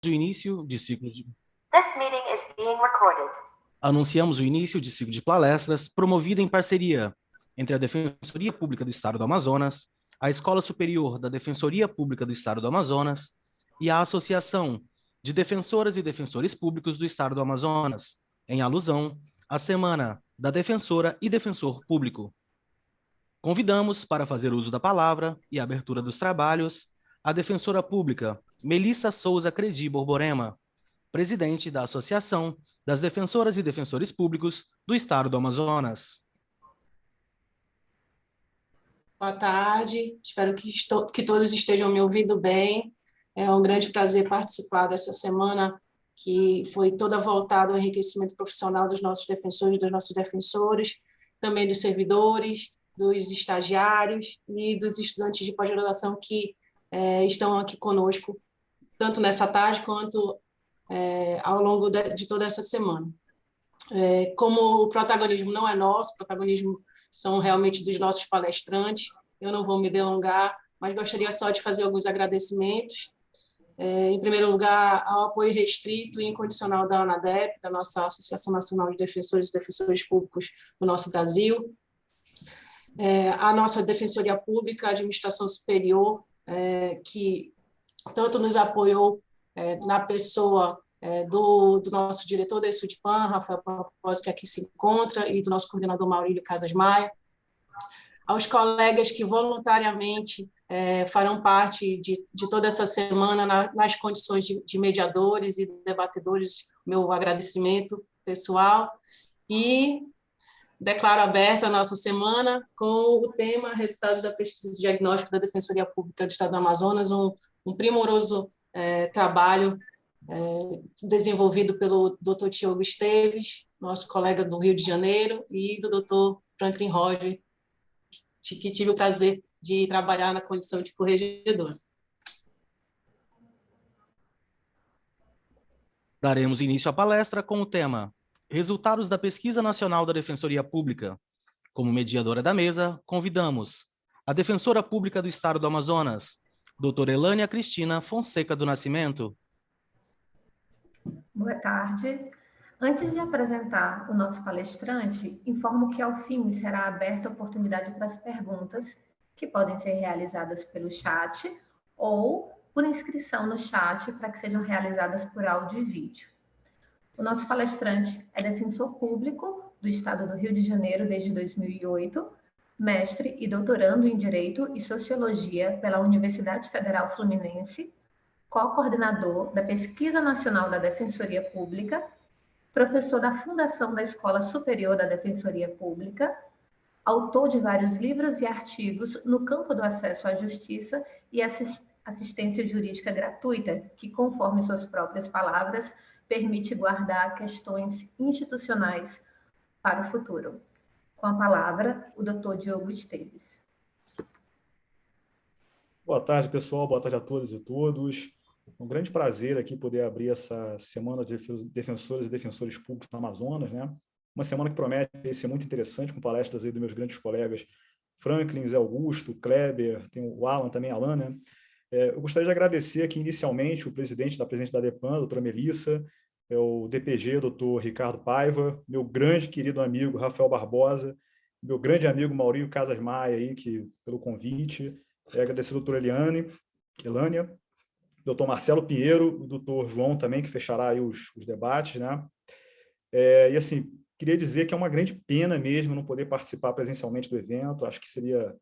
o início de ciclo de... This meeting is being recorded. Anunciamos o início de ciclo de palestras promovida em parceria entre a Defensoria Pública do Estado do Amazonas, a Escola Superior da Defensoria Pública do Estado do Amazonas e a Associação de Defensoras e Defensores Públicos do Estado do Amazonas, em alusão à Semana da Defensora e Defensor Público. Convidamos para fazer uso da palavra e a abertura dos trabalhos a defensora pública Melissa Souza Credi Borborema, presidente da Associação das Defensoras e Defensores Públicos do Estado do Amazonas. Boa tarde, espero que todos estejam me ouvindo bem. É um grande prazer participar dessa semana que foi toda voltada ao enriquecimento profissional dos nossos defensores, dos nossos defensores, também dos servidores, dos estagiários e dos estudantes de pós-graduação que estão aqui conosco, tanto nessa tarde quanto ao longo de toda essa semana. Como o protagonismo não é nosso, o protagonismo são realmente dos nossos palestrantes, eu não vou me delongar, mas gostaria só de fazer alguns agradecimentos. Em primeiro lugar, ao apoio restrito e incondicional da ANADEP, da nossa Associação Nacional de Defensores e Defensores Públicos do nosso Brasil, a nossa Defensoria Pública, a Administração Superior, que tanto nos apoiou na pessoa do nosso diretor da ESUDPAN, Rafael Pampose, que aqui se encontra, e do nosso coordenador Maurílio Casas Maia, aos colegas que voluntariamente farão parte de toda essa semana nas condições de mediadores e debatedores, meu agradecimento pessoal, e declaro aberta a nossa semana com o tema Resultados da Pesquisa de Diagnóstico da Defensoria Pública do Estado do Amazonas, um primoroso trabalho desenvolvido pelo Dr. Tiago Esteves, nosso colega do Rio de Janeiro, e do Dr. Franklin Roger, que tive o prazer de trabalhar na condição de corregedora. Daremos início à palestra com o tema Resultados da Pesquisa Nacional da Defensoria Pública. Como mediadora da mesa, convidamos a Defensora Pública do Estado do Amazonas, doutora Elânia Cristina Fonseca do Nascimento. Boa tarde. Antes de apresentar o nosso palestrante, informo que ao fim será aberta a oportunidade para as perguntas, que podem ser realizadas pelo chat ou por inscrição no chat para que sejam realizadas por áudio e vídeo. O nosso palestrante é defensor público do Estado do Rio de Janeiro desde 2008, mestre e doutorando em Direito e Sociologia pela Universidade Federal Fluminense, co-coordenador da Pesquisa Nacional da Defensoria Pública, professor da Fundação da Escola Superior da Defensoria Pública, autor de vários livros e artigos no campo do acesso à justiça e assistência jurídica gratuita, que, conforme suas próprias palavras, permite guardar questões institucionais para o futuro. Com a palavra, o Dr. Diogo Esteves. Boa tarde, pessoal. Boa tarde a todas e todos. É um grande prazer aqui poder abrir essa semana de defensores e defensores públicos no Amazonas, né? Uma semana que promete ser muito interessante, com palestras aí dos meus grandes colegas Franklin, Zé Augusto, Kleber, tem o Alan também, Alan, né? Eu gostaria de agradecer aqui inicialmente o presidente da DEPAN, a doutora Melissa, o DPG, doutor Ricardo Paiva, meu grande querido amigo Rafael Barbosa, meu grande amigo Maurílio Casas Maia, aí, pelo convite, agradecer a doutora Elânia, doutor Marcelo Pinheiro, o doutor João também, que fechará aí os debates, né? E assim, queria dizer que é uma grande pena mesmo não poder participar presencialmente do evento, acho que seria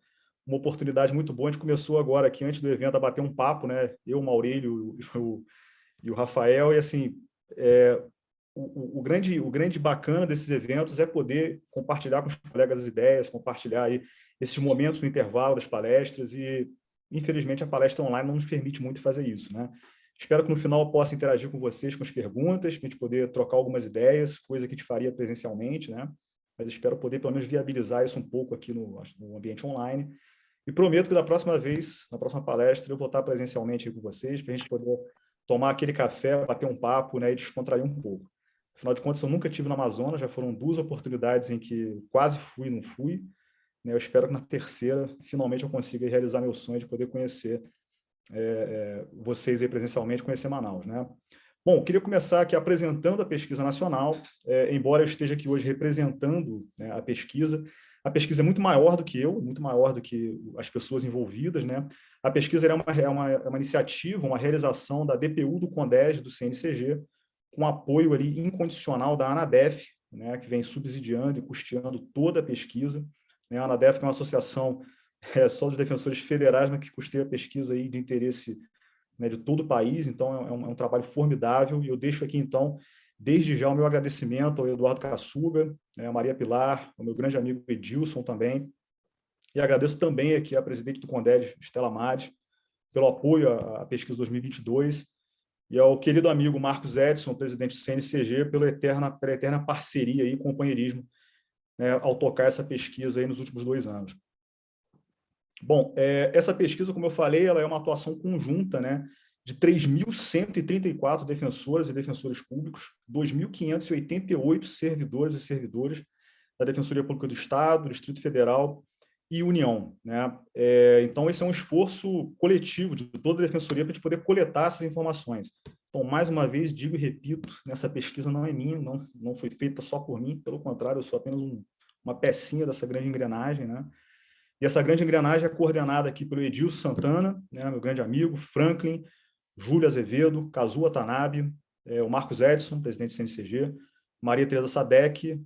uma oportunidade muito boa. A gente começou agora aqui, antes do evento, a bater um papo, né? Eu, o Maurílio e o Rafael, e assim, o grande bacana desses eventos é poder compartilhar com os colegas as ideias, compartilhar aí esses momentos no intervalo das palestras, e infelizmente a palestra online não nos permite muito fazer isso, né? Espero que no final eu possa interagir com vocês com as perguntas, para a gente poder trocar algumas ideias, coisa que a gente faria presencialmente, né? Mas espero poder pelo menos viabilizar isso um pouco aqui no ambiente online. E prometo que da próxima vez, na próxima palestra, eu vou estar presencialmente aí com vocês, para a gente poder tomar aquele café, bater um papo, né, e descontrair um pouco. Afinal de contas, eu nunca estive no Amazonas, já foram 2 oportunidades em que quase fui e não fui. Eu espero que na terceira, finalmente, eu consiga realizar meu sonho de poder conhecer vocês aí presencialmente conhecer Manaus, né? Bom, queria começar aqui apresentando a pesquisa nacional, embora eu esteja aqui hoje representando, né, a pesquisa é muito maior do que eu, muito maior do que as pessoas envolvidas, né? A pesquisa é uma iniciativa, uma realização da DPU do CONDES, do CNCG, com apoio ali incondicional da ANADEF, né, que vem subsidiando e custeando toda a pesquisa, né? A ANADEF, que é uma associação só dos defensores federais, mas que custeia a pesquisa aí de interesse, né, de todo o país. Então, é um trabalho formidável, e eu deixo aqui, então, desde já o meu agradecimento ao Eduardo Kaçuga, né, a Maria Pilar, ao meu grande amigo Edilson também, e agradeço também aqui à presidente do CONDES, Estela Madi, pelo apoio à pesquisa 2022, e ao querido amigo Marcos Edson, presidente do CNCG, pela eterna parceria e companheirismo, né, ao tocar essa pesquisa aí nos últimos 2 anos. Bom, essa pesquisa, como eu falei, ela é uma atuação conjunta, né, de 3.134 defensoras e defensores públicos, 2.588 servidores e servidoras da Defensoria Pública do Estado, do Distrito Federal e União, né? Então, esse é um esforço coletivo de toda a Defensoria para a gente poder coletar essas informações. Então, mais uma vez, digo e repito, nessa pesquisa não é minha, não foi feita só por mim, pelo contrário, eu sou apenas uma pecinha dessa grande engrenagem, né? E essa grande engrenagem é coordenada aqui pelo Edilson Santana, né, meu grande amigo, Franklin, Júlia Azevedo, Kazu Watanabe, o Marcos Edson, presidente do CNCG, Maria Tereza Sadek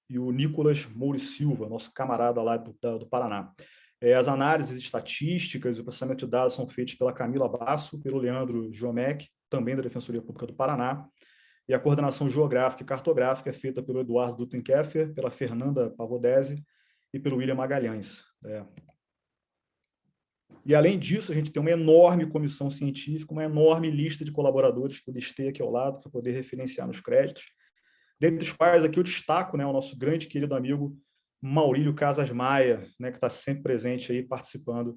e o Nicolas Moura Silva, nosso camarada lá do Paraná. As análises estatísticas e o processamento de dados são feitos pela Camila Basso, pelo Leandro Giomec, também da Defensoria Pública do Paraná, e a coordenação geográfica e cartográfica é feita pelo Eduardo Dutenkeffer, pela Fernanda Pavodese e pelo William Magalhães. E, além disso, a gente tem uma enorme comissão científica, uma enorme lista de colaboradores que eu listei aqui ao lado para poder referenciar nos créditos, dentre os quais aqui eu destaco, né, o nosso grande querido amigo Maurílio Casas Maia, né, que está sempre presente aí participando,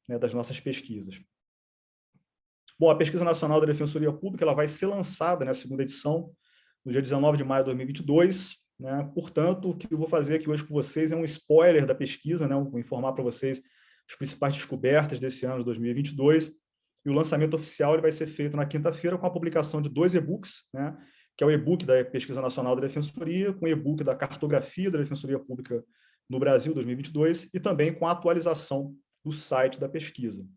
né, das nossas pesquisas. Bom, a Pesquisa Nacional da Defensoria Pública ela vai ser lançada, né, a segunda edição, no dia 19 de maio de 2022, né? Portanto, o que eu vou fazer aqui hoje com vocês é um spoiler da pesquisa, né? Vou informar para vocês as principais descobertas desse ano de 2022, e o lançamento oficial ele vai ser feito na quinta-feira com a publicação de 2 e-books, né? Que é o e-book da Pesquisa Nacional da Defensoria, com o e-book da Cartografia da Defensoria Pública no Brasil 2022, e também com a atualização do site da pesquisa.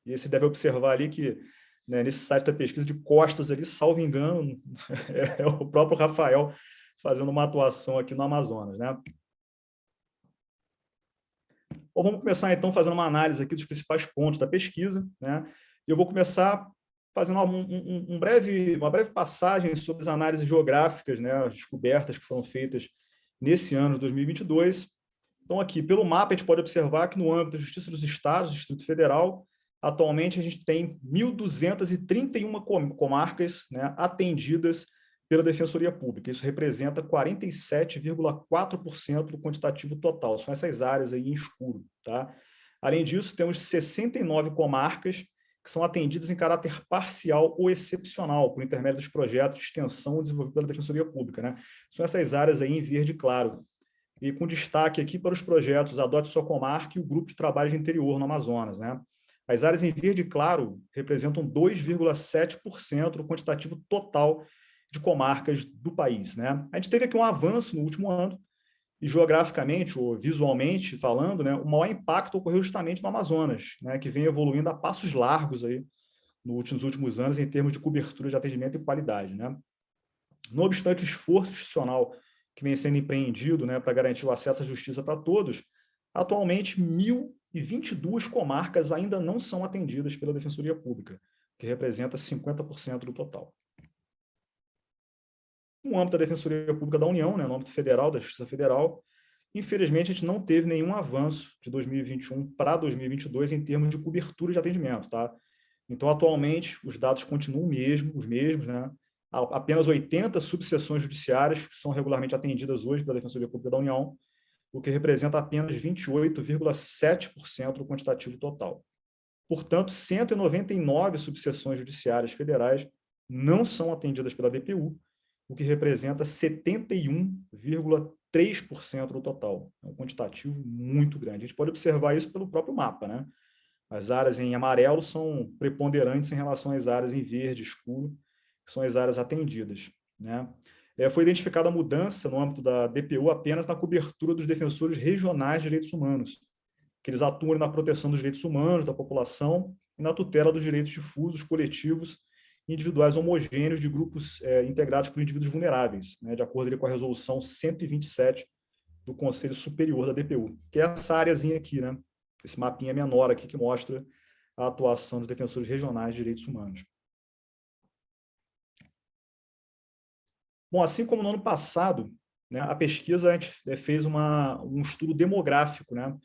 E você deve observar ali que, né, nesse site da pesquisa, de costas ali, salvo engano, é o próprio Rafael fazendo uma atuação aqui no Amazonas, né? Bom, vamos começar, então, fazendo uma análise aqui dos principais pontos da pesquisa, né? Eu vou começar fazendo uma breve passagem sobre as análises geográficas, né, as descobertas que foram feitas nesse ano de 2022. Então, aqui, pelo mapa, a gente pode observar que no âmbito da Justiça dos Estados, do Distrito Federal, atualmente a gente tem 1.231 comarcas, né, atendidas pela Defensoria Pública. Isso representa 47,4% do quantitativo total. São essas áreas aí em escuro, tá? Além disso, temos 69 comarcas que são atendidas em caráter parcial ou excepcional, por intermédio dos projetos de extensão desenvolvidos pela Defensoria Pública, né? São essas áreas aí em verde claro. E com destaque aqui para os projetos Adote Sua Comarca e o Grupo de Trabalho de Interior no Amazonas, né? As áreas em verde claro representam 2,7% do quantitativo total de comarcas do país, né? A gente teve aqui um avanço no último ano, e geograficamente ou visualmente falando, né, o maior impacto ocorreu justamente no Amazonas, né, que vem evoluindo a passos largos aí nos últimos anos em termos de cobertura de atendimento e qualidade, né? Não obstante o esforço institucional que vem sendo empreendido, né, para garantir o acesso à justiça para todos, atualmente 1.022 comarcas ainda não são atendidas pela Defensoria Pública, que representa 50% do total. No âmbito da Defensoria Pública da União, né, no âmbito federal, da Justiça Federal, infelizmente a gente não teve nenhum avanço de 2021 para 2022 em termos de cobertura de atendimento, tá? Então, atualmente, os dados continuam os mesmos, né? Há apenas 80 subseções judiciárias que são regularmente atendidas hoje pela Defensoria Pública da União, o que representa apenas 28,7% do quantitativo total. Portanto, 199 subseções judiciárias federais não são atendidas pela DPU, o que representa 71,3% do total. É um quantitativo muito grande. A gente pode observar isso pelo próprio mapa, né? As áreas em amarelo são preponderantes em relação às áreas em verde escuro, que são as áreas atendidas, né? Foi identificada a mudança no âmbito da DPU apenas na cobertura dos defensores regionais de direitos humanos, que eles atuam na proteção dos direitos humanos da população e na tutela dos direitos difusos, coletivos e individuais homogêneos de grupos integrados por indivíduos vulneráveis, né, de acordo com a resolução 127 do Conselho Superior da DPU, que é essa áreazinha aqui, né? Esse mapinha menor aqui que mostra a atuação dos defensores regionais de direitos humanos. Bom, assim como no ano passado, né, a pesquisa a gente fez um estudo demográfico, né,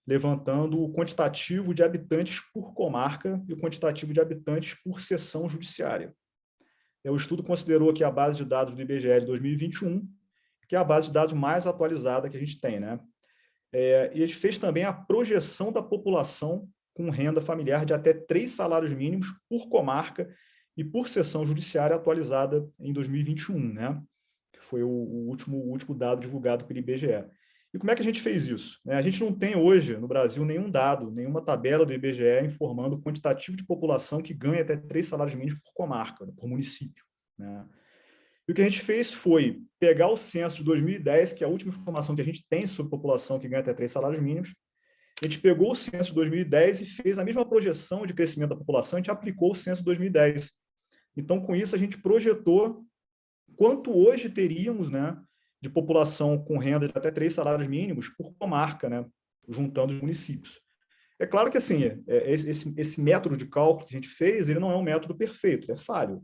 levantando o quantitativo de habitantes por comarca e o quantitativo de habitantes por seção judiciária. O estudo considerou aqui a base de dados do IBGE de 2021, que é a base de dados mais atualizada que a gente tem, né? E a gente fez também a projeção da população com renda familiar de até 3 salários mínimos por comarca e por seção judiciária atualizada em 2021, né? Que foi o último dado divulgado pelo IBGE. E como é que a gente fez isso? A gente não tem hoje, no Brasil, nenhum dado, nenhuma tabela do IBGE informando o quantitativo de população que ganha até 3 salários mínimos por comarca, por município, né? E o que a gente fez foi pegar o censo de 2010, que é a última informação que a gente tem sobre população que ganha até 3 salários mínimos. A gente pegou o censo de 2010 e fez a mesma projeção de crescimento da população, a gente aplicou o censo de 2010. Então, com isso, a gente projetou quanto hoje teríamos, né, de população com renda de até 3 salários mínimos por comarca, né, juntando os municípios. É claro que assim, esse método de cálculo que a gente fez, ele não é um método perfeito, ele é falho,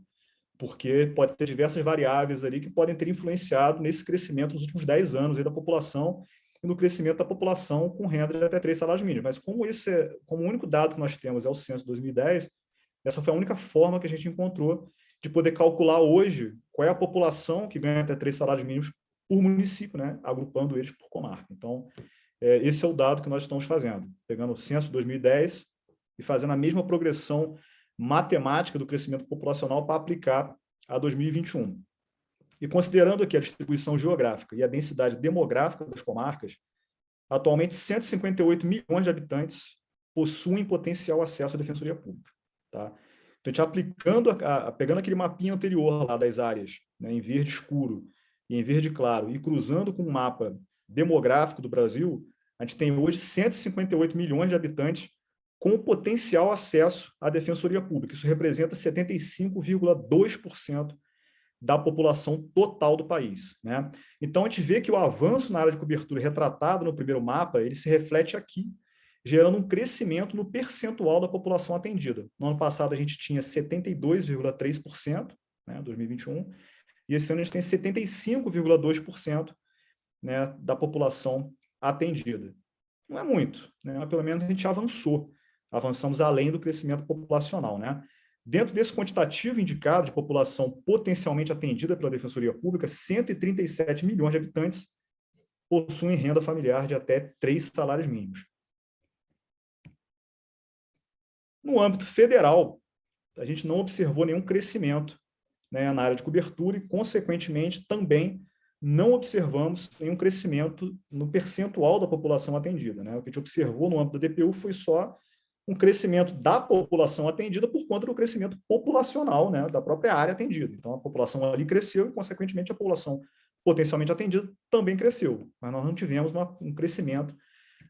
porque pode ter diversas variáveis ali que podem ter influenciado nesse crescimento nos últimos 10 anos aí da população e no crescimento da população com renda de até 3 salários mínimos. Mas como o único dado que nós temos é o censo de 2010, essa foi a única forma que a gente encontrou de poder calcular hoje qual é a população que ganha até 3 salários mínimos por município, né, agrupando eles por comarca. Então, esse é o dado que nós estamos fazendo, pegando o censo de 2010 e fazendo a mesma progressão matemática do crescimento populacional para aplicar a 2021. E considerando aqui a distribuição geográfica e a densidade demográfica das comarcas, atualmente 158 milhões de habitantes possuem potencial acesso à defensoria pública, tá? Então, a gente aplicando, pegando aquele mapinha anterior lá das áreas, né, em verde escuro e em verde claro, e cruzando com o mapa demográfico do Brasil, a gente tem hoje 158 milhões de habitantes com potencial acesso à defensoria pública. Isso representa 75,2% da população total do país, né? Então, a gente vê que o avanço na área de cobertura retratado no primeiro mapa, ele se reflete aqui, gerando um crescimento no percentual da população atendida. No ano passado, a gente tinha 72,3%, né, 2021, e esse ano a gente tem 75,2%, né, da população atendida. Não é muito, né, mas pelo menos a gente avançamos além do crescimento populacional, né? Dentro desse quantitativo indicado de população potencialmente atendida pela Defensoria Pública, 137 milhões de habitantes possuem renda familiar de até 3 salários mínimos. No âmbito federal, a gente não observou nenhum crescimento, né, na área de cobertura e, consequentemente, também não observamos nenhum crescimento no percentual da população atendida, né? O que a gente observou no âmbito da DPU foi só um crescimento da população atendida por conta do crescimento populacional, né, da própria área atendida. Então, a população ali cresceu e, consequentemente, a população potencialmente atendida também cresceu. Mas nós não tivemos um crescimento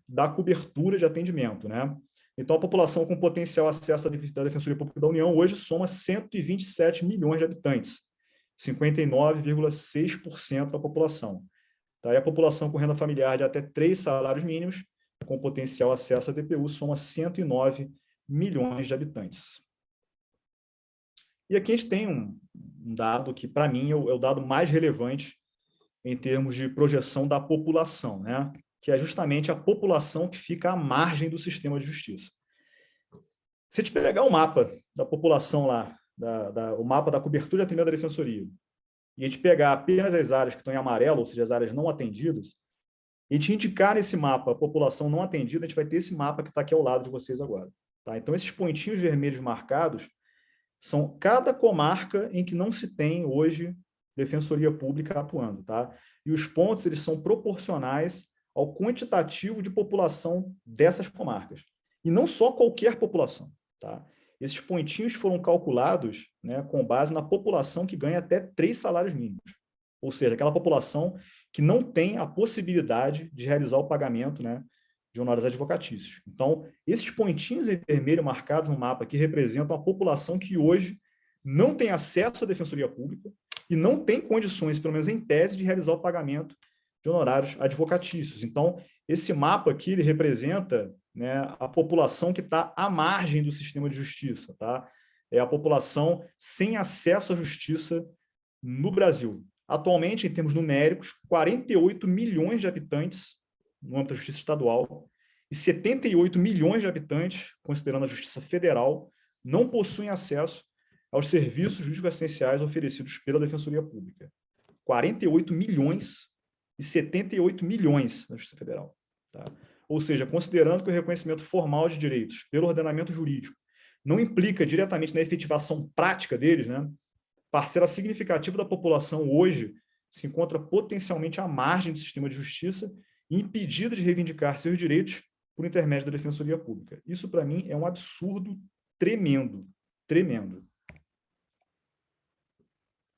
da cobertura de atendimento, né? Então, a população com potencial acesso da Defensoria Pública da União hoje soma 127 milhões de habitantes, 59,6% da população. Tá? E a população com renda familiar de até 3 salários mínimos, com potencial acesso à DPU, soma 109 milhões de habitantes. E aqui a gente tem um dado que, para mim, é o dado mais relevante em termos de projeção da população, né? Que é justamente a população que fica à margem do sistema de justiça. Se a gente pegar o mapa da população lá, o mapa da cobertura de atendimento da defensoria, e a gente pegar apenas as áreas que estão em amarelo, ou seja, as áreas não atendidas, e a gente indicar nesse mapa a população não atendida, a gente vai ter esse mapa que está aqui ao lado de vocês agora. Tá? Então, esses pontinhos vermelhos marcados são cada comarca em que não se tem hoje defensoria pública atuando. Tá? E os pontos eles são proporcionais ao quantitativo de população dessas comarcas. E não só qualquer população, tá? Esses pontinhos foram calculados, né, com base na população que ganha até 3 salários mínimos. Ou seja, aquela população que não tem a possibilidade de realizar o pagamento, né, de honorários advocatícios. Então, esses pontinhos em vermelho marcados no mapa aqui representam a população que hoje não tem acesso à defensoria pública e não tem condições, pelo menos em tese, de realizar o pagamento de honorários advocatícios. Então, esse mapa aqui ele representa, né, a população que está à margem do sistema de justiça, tá? É a população sem acesso à justiça no Brasil. Atualmente, em termos numéricos, 48 milhões de habitantes no âmbito da justiça estadual e 78 milhões de habitantes, considerando a justiça federal, não possuem acesso aos serviços jurídicos essenciais oferecidos pela Defensoria Pública. 48 milhões e 78 milhões na Justiça Federal. Tá? Ou seja, considerando que o reconhecimento formal de direitos pelo ordenamento jurídico não implica diretamente na efetivação prática deles, né, parcela significativa da população hoje se encontra potencialmente à margem do sistema de justiça e impedida de reivindicar seus direitos por intermédio da Defensoria Pública. Isso, para mim, é um absurdo tremendo, tremendo.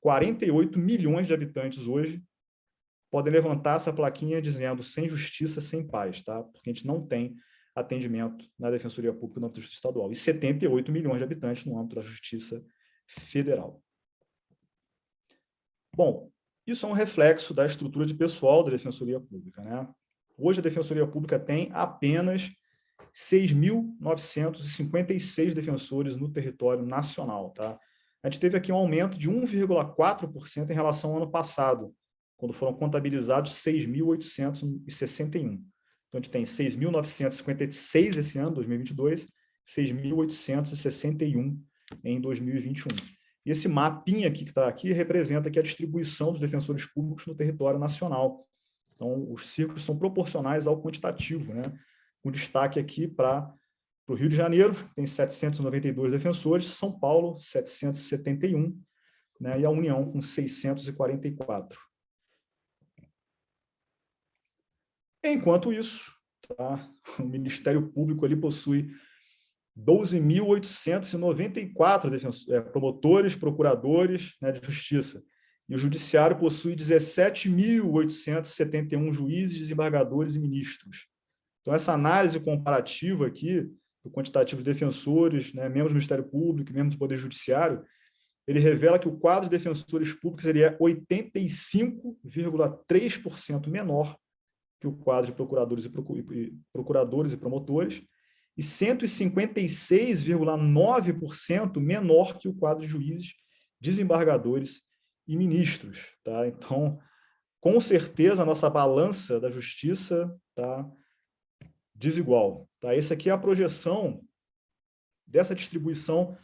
48 milhões de habitantes hoje podem levantar essa plaquinha dizendo sem justiça, sem paz, tá? Porque a gente não tem atendimento na Defensoria Pública no âmbito da Justiça Estadual. E 78 milhões de habitantes no âmbito da Justiça Federal. Bom, isso é um reflexo da estrutura de pessoal da Defensoria Pública, né? Hoje a Defensoria Pública tem apenas 6.956 defensores no território nacional, tá? A gente teve aqui um aumento de 1,4% em relação ao ano passado, quando foram contabilizados 6.861. Então, a gente tem 6.956 esse ano, 2022, 6.861 em 2021. E esse mapinha aqui que está aqui representa aqui a distribuição dos defensores públicos no território nacional. Então, os círculos são proporcionais ao quantitativo, né? Com destaque aqui para o Rio de Janeiro, tem 792 defensores, São Paulo, 771, né? E a União com 644. Enquanto isso, tá? O Ministério Público ali possui 12.894 promotores, procuradores, né, de justiça. E o Judiciário possui 17.871 juízes, desembargadores e ministros. Então, essa análise comparativa aqui, do quantitativo de defensores, né, membros do Ministério Público, membros do Poder Judiciário, ele revela que o quadro de defensores públicos seria 85,3% menor que o quadro de procuradores e promotores, e 156,9% menor que o quadro de juízes, desembargadores e ministros. Tá? Então, com certeza, a nossa balança da justiça está desigual. Tá? Essa aqui é a projeção dessa distribuição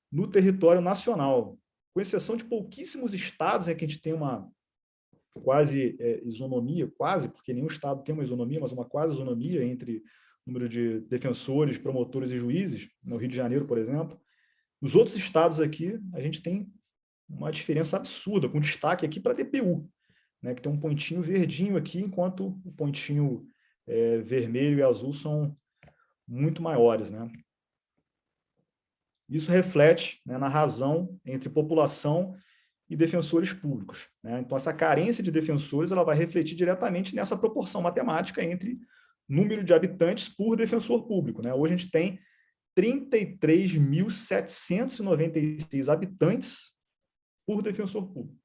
no território nacional, com exceção de pouquíssimos estados que a gente tem uma quase isonomia, quase, porque nenhum estado tem uma isonomia, mas uma quase isonomia entre o número de defensores, promotores e juízes, no Rio de Janeiro, por exemplo. Nos outros estados aqui, a gente tem uma diferença absurda, com destaque aqui para a DPU, né, que tem um pontinho verdinho aqui, enquanto o pontinho vermelho e azul são muito maiores, né? Isso reflete, né, na razão entre população e defensores públicos, né? Então, essa carência de defensores ela vai refletir diretamente nessa proporção matemática entre número de habitantes por defensor público, né? Hoje a gente tem 33.796 habitantes por defensor público.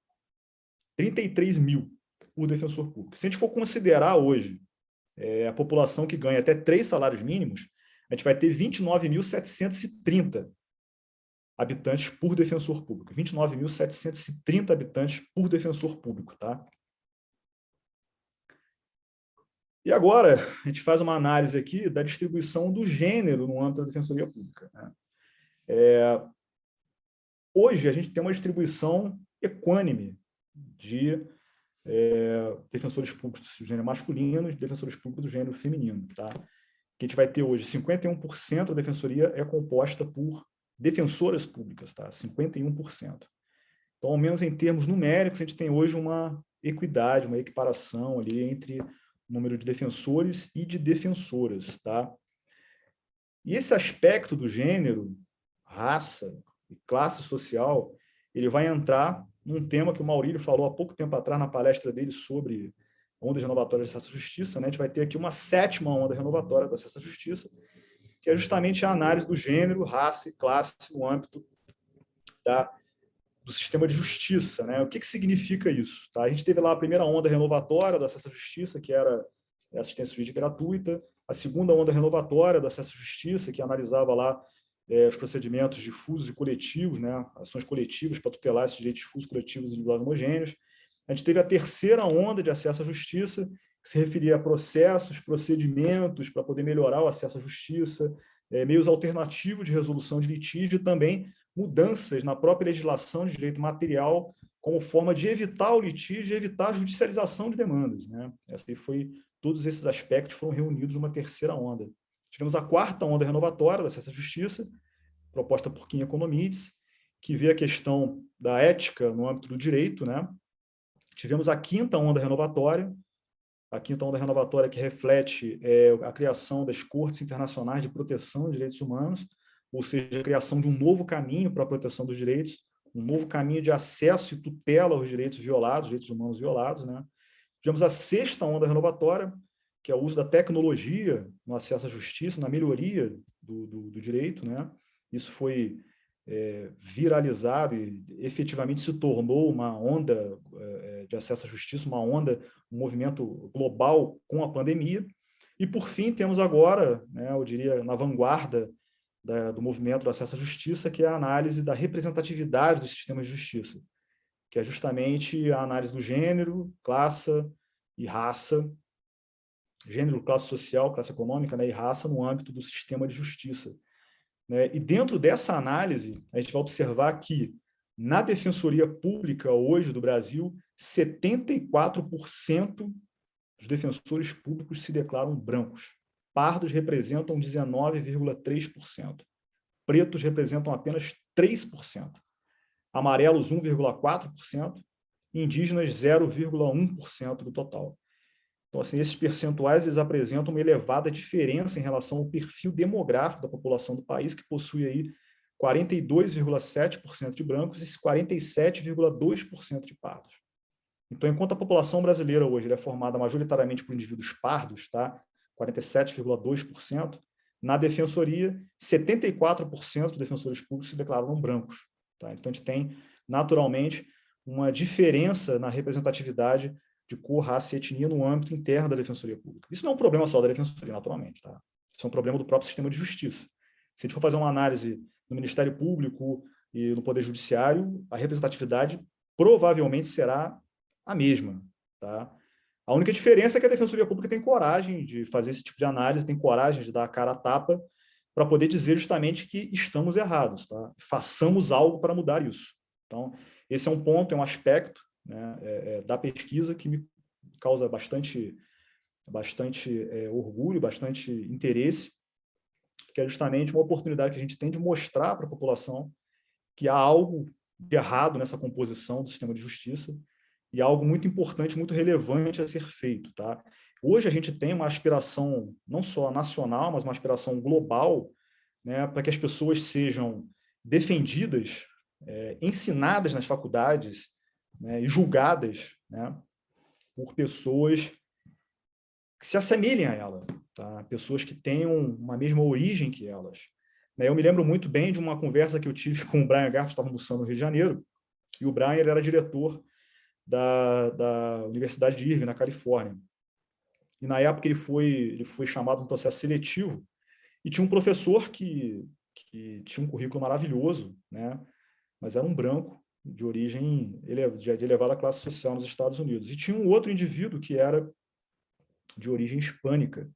33 mil por defensor público. Se a gente for considerar hoje a população que ganha até 3 salários mínimos, a gente vai ter 29.730 habitantes por defensor público. 29.730 habitantes por defensor público, tá? E agora, a gente faz uma análise aqui da distribuição do gênero no âmbito da Defensoria Pública, né? Hoje, a gente tem uma distribuição equânime de defensores públicos do gênero masculino e defensores públicos do gênero feminino, tá? Que a gente vai ter hoje 51% da defensoria é composta por defensoras públicas, tá? 51%. Então, ao menos em termos numéricos, a gente tem hoje uma equidade, uma equiparação ali entre o número de defensores e de defensoras, tá? E esse aspecto do gênero, raça e classe social, ele vai entrar num tema que o Maurílio falou há pouco tempo atrás na palestra dele sobre ondas renovatórias de acesso à justiça, né? A gente vai ter aqui uma 7ª onda renovatória do acesso à justiça, que é justamente a análise do gênero, raça e classe no âmbito do sistema de justiça, né? O que significa isso? Tá? A gente teve lá a primeira onda renovatória do acesso à justiça, que era a assistência jurídica gratuita, a segunda onda renovatória do acesso à justiça, que analisava lá os procedimentos difusos e coletivos, né? Ações coletivas para tutelar esses direitos difusos, coletivos e individuais homogêneos. A gente teve a terceira onda de acesso à justiça, que se referia a processos, procedimentos para poder melhorar o acesso à justiça, meios alternativos de resolução de litígio e também mudanças na própria legislação de direito material como forma de evitar o litígio e evitar a judicialização de demandas, né? Todos esses aspectos foram reunidos numa terceira onda. Tivemos a 4ª onda renovatória do acesso à justiça, proposta por Kim Economides, que vê a questão da ética no âmbito do direito, né? Tivemos a 5ª onda renovatória, que reflete a criação das Cortes Internacionais de Proteção de Direitos Humanos, ou seja, a criação de um novo caminho para a proteção dos direitos, um novo caminho de acesso e tutela aos direitos violados, direitos humanos violados, né? Tivemos a 6ª onda renovatória, que é o uso da tecnologia no acesso à justiça, na melhoria do direito, né? Isso foi viralizado e efetivamente se tornou uma onda de acesso à justiça, um movimento global com a pandemia. E, por fim, temos agora, né, eu diria, na vanguarda do movimento do acesso à justiça, que é a análise da representatividade dos sistemas de justiça, que é justamente a análise do gênero, classe e raça, gênero, classe social, classe econômica, né, e raça no âmbito do sistema de justiça. Né? E dentro dessa análise, a gente vai observar que, na Defensoria Pública hoje do Brasil, 74% dos defensores públicos se declaram brancos. Pardos representam 19,3%. Pretos representam apenas 3%. Amarelos, 1,4%. Indígenas, 0,1% do total. Então, assim, esses percentuais eles apresentam uma elevada diferença em relação ao perfil demográfico da população do país, que possui aí 42,7% de brancos e 47,2% de pardos. Então, enquanto a população brasileira hoje é formada majoritariamente por indivíduos pardos, tá? 47,2%, na defensoria, 74% dos defensores públicos se declararam brancos. Tá? Então, a gente tem, naturalmente, uma diferença na representatividade de cor, raça e etnia no âmbito interno da Defensoria Pública. Isso não é um problema só da Defensoria, naturalmente. Tá? Isso é um problema do próprio sistema de justiça. Se a gente for fazer uma análise no Ministério Público e no Poder Judiciário, a representatividade provavelmente será a mesma. Tá? A única diferença é que a Defensoria Pública tem coragem de fazer esse tipo de análise, tem coragem de dar a cara a tapa para poder dizer justamente que estamos errados. Tá? Façamos algo para mudar isso. Então, esse é um ponto, é um aspecto, né, da pesquisa que me causa bastante orgulho, bastante interesse, que é justamente uma oportunidade que a gente tem de mostrar para a população que há algo de errado nessa composição do sistema de justiça e algo muito importante, muito relevante a ser feito. Tá? Hoje a gente tem uma aspiração não só nacional, mas uma aspiração global, né, para que as pessoas sejam defendidas, ensinadas nas faculdades, né, e julgadas, né, por pessoas que se assemelhem a ela, tá? Pessoas que tenham uma mesma origem que elas. Né? Eu me lembro muito bem de uma conversa que eu tive com o Brian Garf, estava almoçando no Rio de Janeiro, e o Brian era diretor da Universidade de Irvine, na Califórnia. E na época ele foi chamado para um processo seletivo, e tinha um professor que tinha um currículo maravilhoso, né, mas era um branco, de origem de elevada classe social nos Estados Unidos. E tinha um outro indivíduo que era de origem hispânica,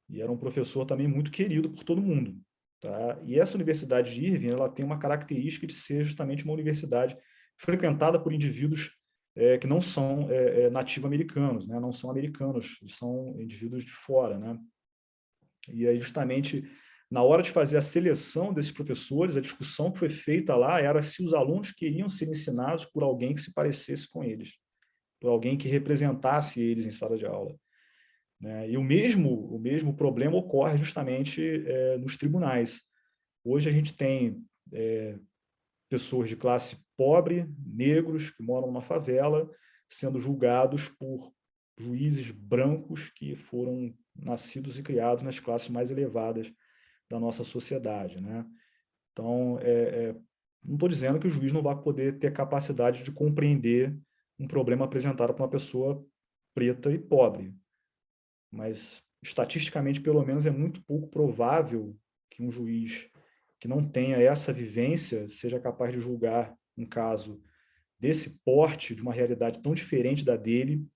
e era um professor também muito querido por todo mundo. Tá? E essa Universidade de Irvine, ela tem uma característica de ser justamente uma universidade frequentada por indivíduos que não são nativo-americanos, né? Não são americanos, são indivíduos de fora. Né? E aí, justamente, na hora de fazer a seleção desses professores, a discussão que foi feita lá era se os alunos queriam ser ensinados por alguém que se parecesse com eles, por alguém que representasse eles em sala de aula. né? E o mesmo problema ocorre justamente nos tribunais. Hoje a gente tem pessoas de classe pobre, negros, que moram numa favela, sendo julgados por juízes brancos que foram nascidos e criados nas classes mais elevadas da nossa sociedade, né? Então, não estou dizendo que o juiz não vai poder ter capacidade de compreender um problema apresentado por uma pessoa preta e pobre, mas estatisticamente, pelo menos, é muito pouco provável que um juiz que não tenha essa vivência seja capaz de julgar um caso desse porte, de uma realidade tão diferente da dele,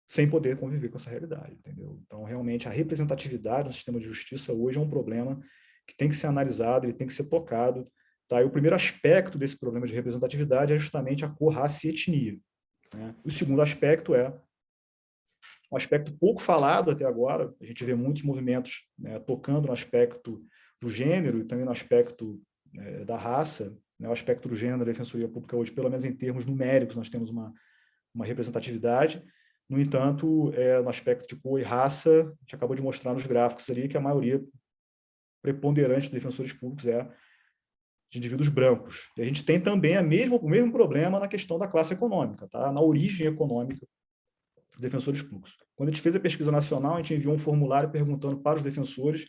sem poder conviver com essa realidade, entendeu? Então, realmente, a representatividade no sistema de justiça hoje é um problema que tem que ser analisado, ele tem que ser tocado, tá? E o primeiro aspecto desse problema de representatividade é justamente a cor, raça e etnia, né? O segundo aspecto é um aspecto pouco falado até agora. A gente vê muitos movimentos, né, tocando no aspecto do gênero e também no aspecto da raça, né? O aspecto do gênero da Defensoria Pública hoje, pelo menos em termos numéricos, nós temos uma representatividade. No entanto, no aspecto de cor e raça, a gente acabou de mostrar nos gráficos ali que a maioria preponderante dos defensores públicos é de indivíduos brancos. E a gente tem também o mesmo problema na questão da classe econômica, tá? Na origem econômica dos defensores públicos. Quando a gente fez a pesquisa nacional, a gente enviou um formulário perguntando para os defensores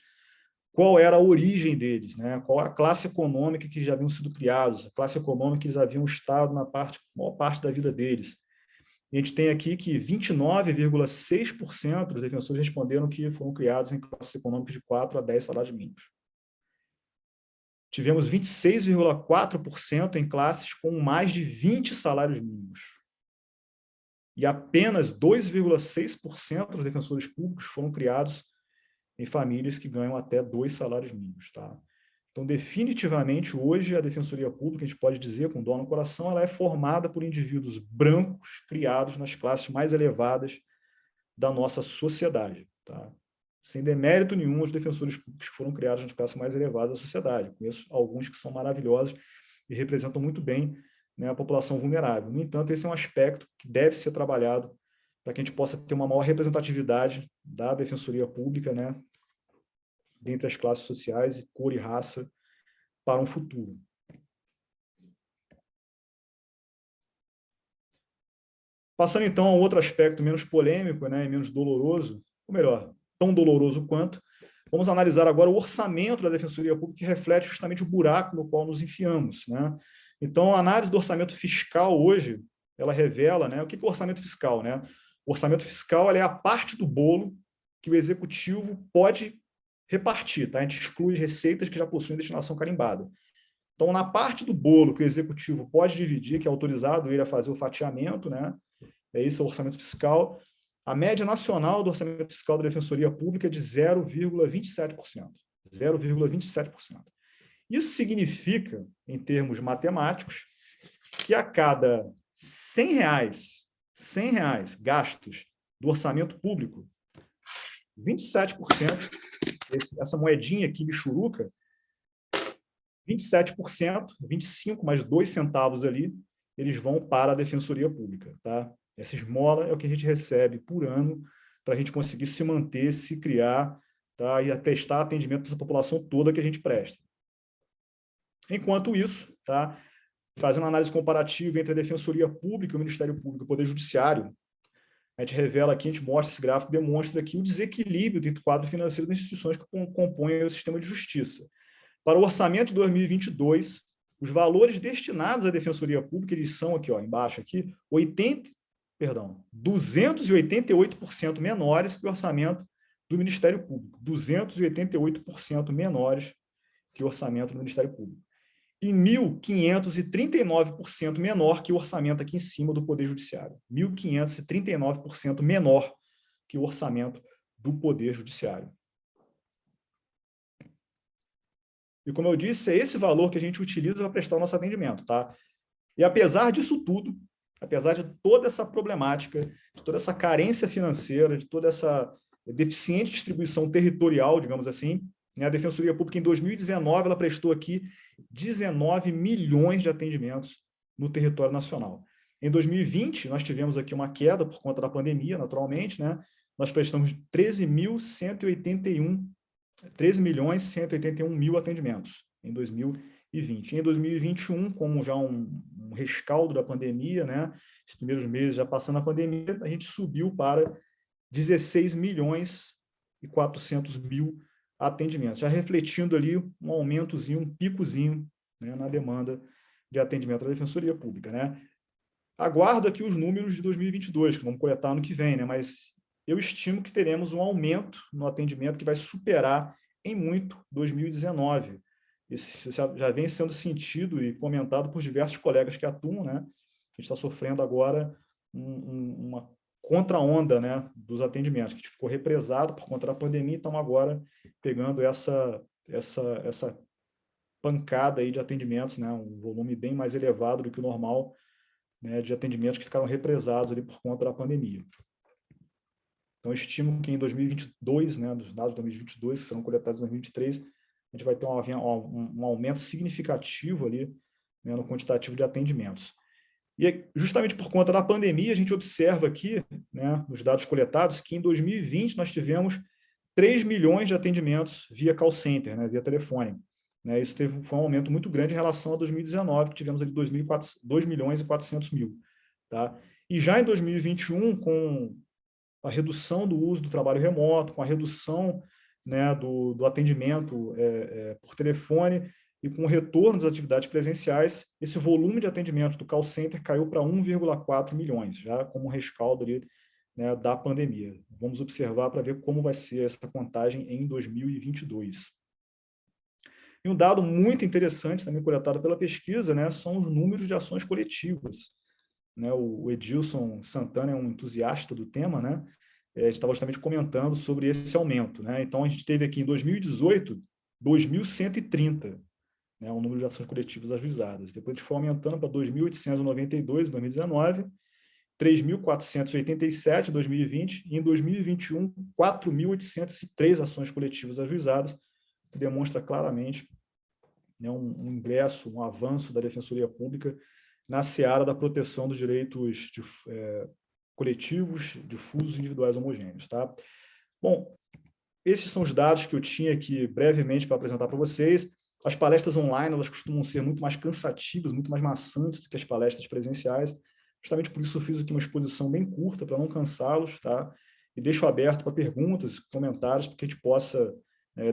qual era a origem deles, né? Qual a classe econômica que já haviam sido criados, a classe econômica que eles haviam estado na maior parte da vida deles. E a gente tem aqui que 29,6% dos defensores responderam que foram criados em classes econômicas de 4 a 10 salários mínimos. Tivemos 26,4% em classes com mais de 20 salários mínimos. E apenas 2,6% dos defensores públicos foram criados em famílias que ganham até 2 salários mínimos, tá? Então, definitivamente, hoje, a Defensoria Pública, a gente pode dizer, com dó no coração, ela é formada por indivíduos brancos criados nas classes mais elevadas da nossa sociedade, tá? Sem demérito nenhum aos defensores públicos que foram criados nas classes mais elevadas da sociedade. Conheço alguns que são maravilhosos e representam muito bem, né, a população vulnerável. No entanto, esse é um aspecto que deve ser trabalhado para que a gente possa ter uma maior representatividade da Defensoria Pública, né, dentre as classes sociais e cor e raça para um futuro. Passando, então, a um outro aspecto menos polêmico, né, e menos doloroso, ou melhor, tão doloroso quanto, vamos analisar agora o orçamento da Defensoria Pública, que reflete justamente o buraco no qual nos enfiamos, né? Então, a análise do orçamento fiscal hoje, ela revela, né, o que é o orçamento fiscal, né? O orçamento fiscal é a parte do bolo que o executivo pode repartir, tá? A gente exclui receitas que já possuem destinação carimbada. Então, na parte do bolo que o executivo pode dividir, que é autorizado ele a fazer o fatiamento, né? Esse é o orçamento fiscal. A média nacional do orçamento fiscal da Defensoria Pública é de 0,27%. 0,27%. Isso significa, em termos matemáticos, que a cada R$100 gastos do orçamento público, 27%, essa moedinha aqui, bichuruca, 27%, 25 mais 2 centavos ali, eles vão para a Defensoria Pública, tá? Essa esmola é o que a gente recebe por ano para a gente conseguir se manter, se criar, tá? E prestar atendimento para essa população toda que a gente presta. Enquanto isso, tá? Fazendo análise comparativa entre a Defensoria Pública, o Ministério Público e o Poder Judiciário, a gente revela aqui, a gente mostra esse gráfico, demonstra aqui o desequilíbrio dentro do quadro financeiro das instituições que compõem o sistema de justiça. Para o orçamento de 2022, os valores destinados à Defensoria Pública, eles são aqui, ó, embaixo aqui, 288% menores que o orçamento do Ministério Público. 288% menores que o orçamento do Ministério Público. E 1.539% menor que o orçamento aqui em cima do Poder Judiciário. 1.539% menor que o orçamento do Poder Judiciário. E, como eu disse, é esse valor que a gente utiliza para prestar o nosso atendimento, tá? E apesar disso tudo, apesar de toda essa problemática, de toda essa carência financeira, de toda essa deficiente distribuição territorial, digamos assim, né, a Defensoria Pública, em 2019, ela prestou aqui 19 milhões de atendimentos no território nacional. Em 2020, nós tivemos aqui uma queda por conta da pandemia, naturalmente, né? nós prestamos 13.181.000 atendimentos em 2020. Em 2021, como já um rescaldo da pandemia, né, os primeiros meses já passando a pandemia, a gente subiu para 16.400.000 atendimentos, já refletindo ali um aumentozinho, um picozinho, né, na demanda de atendimento da Defensoria Pública, né? Aguardo aqui os números de 2022, que vamos coletar ano que vem, né? Mas eu estimo que teremos um aumento no atendimento que vai superar em muito 2019. Isso já vem sendo sentido e comentado por diversos colegas que atuam, né? A gente está sofrendo agora uma contra-onda, né, dos atendimentos, que a gente ficou represado por conta da pandemia, então agora pegando essa pancada aí de atendimentos, né, um volume bem mais elevado do que o normal, né, de atendimentos que ficaram represados ali por conta da pandemia. Então, estimo que em 2022, né, dos dados de 2022, que serão coletados em 2023, a gente vai ter um aumento significativo ali, né, no quantitativo de atendimentos. E justamente por conta da pandemia, a gente observa aqui, né, nos dados coletados, que em 2020 nós tivemos 3 milhões de atendimentos via call center, né, via telefone. Né, isso foi um aumento muito grande em relação a 2019, que tivemos ali 2.400.000. Tá? E já em 2021, com a redução do uso do trabalho remoto, com a redução, né, do atendimento por telefone e com o retorno das atividades presenciais, esse volume de atendimento do call center caiu para 1,4 milhões, já como rescaldo ali, né, da pandemia. Vamos observar para ver como vai ser essa contagem em 2022. E um dado muito interessante, também coletado pela pesquisa, né, são os números de ações coletivas. Né, o Edilson Santana é um entusiasta do tema, né? A gente estava justamente comentando sobre esse aumento. Né? Então, a gente teve aqui em 2018, 2.130, né, o número de ações coletivas ajuizadas. Depois a gente foi aumentando para 2.892 em 2019, 3.487 em 2020 e em 2021, 4.803 ações coletivas ajuizadas, que demonstra claramente, né, um ingresso, um avanço da Defensoria Pública na seara da proteção dos direitos coletivos, difusos, individuais homogêneos. Tá? Bom, esses são os dados que eu tinha aqui brevemente para apresentar para vocês. As palestras online, elas costumam ser muito mais cansativas, muito mais maçantes do que as palestras presenciais. Justamente por isso eu fiz aqui uma exposição bem curta, para não cansá-los, tá? E deixo aberto para perguntas, comentários, para que a gente possa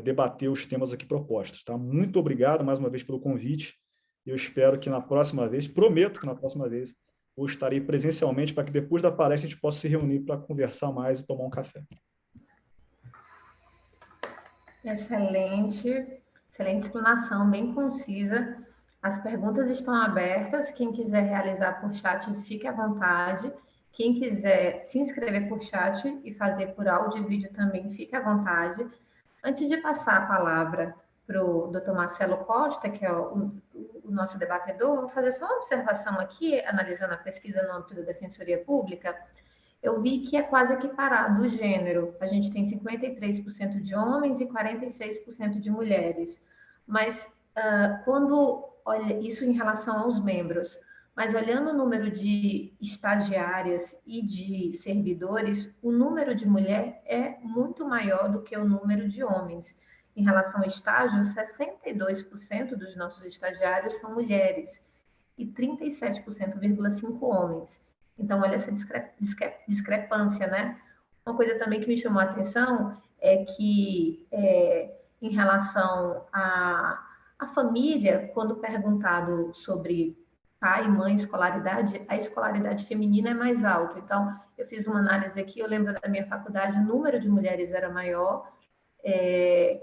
debater os temas aqui propostos. Tá? Muito obrigado mais uma vez pelo convite. Eu espero que na próxima vez, prometo que na próxima vez, eu estarei presencialmente para que depois da palestra a gente possa se reunir para conversar mais e tomar um café. Excelente, excelente explanação, bem concisa. As perguntas estão abertas. Quem quiser realizar por chat, fique à vontade. Quem quiser se inscrever por chat e fazer por áudio e vídeo também, fique à vontade. Antes de passar a palavra para o Dr. Marcelo Costa, que é o nosso debatedor, vou fazer só uma observação aqui, analisando a pesquisa no âmbito da Defensoria Pública. Eu vi que é quase equiparado o gênero. A gente tem 53% de homens e 46% de mulheres. Mas quando olha isso em relação aos membros, mas olhando o número de estagiárias e de servidores, o número de mulher é muito maior do que o número de homens. Em relação ao estágio, 62% dos nossos estagiários são mulheres e 37,5% homens. Então, olha essa discrepância, né? Uma coisa também que me chamou a atenção é que, em relação à família, quando perguntado sobre pai e mãe, escolaridade, a escolaridade feminina é mais alta. Então, eu fiz uma análise aqui, eu lembro da minha faculdade, o número de mulheres era maior,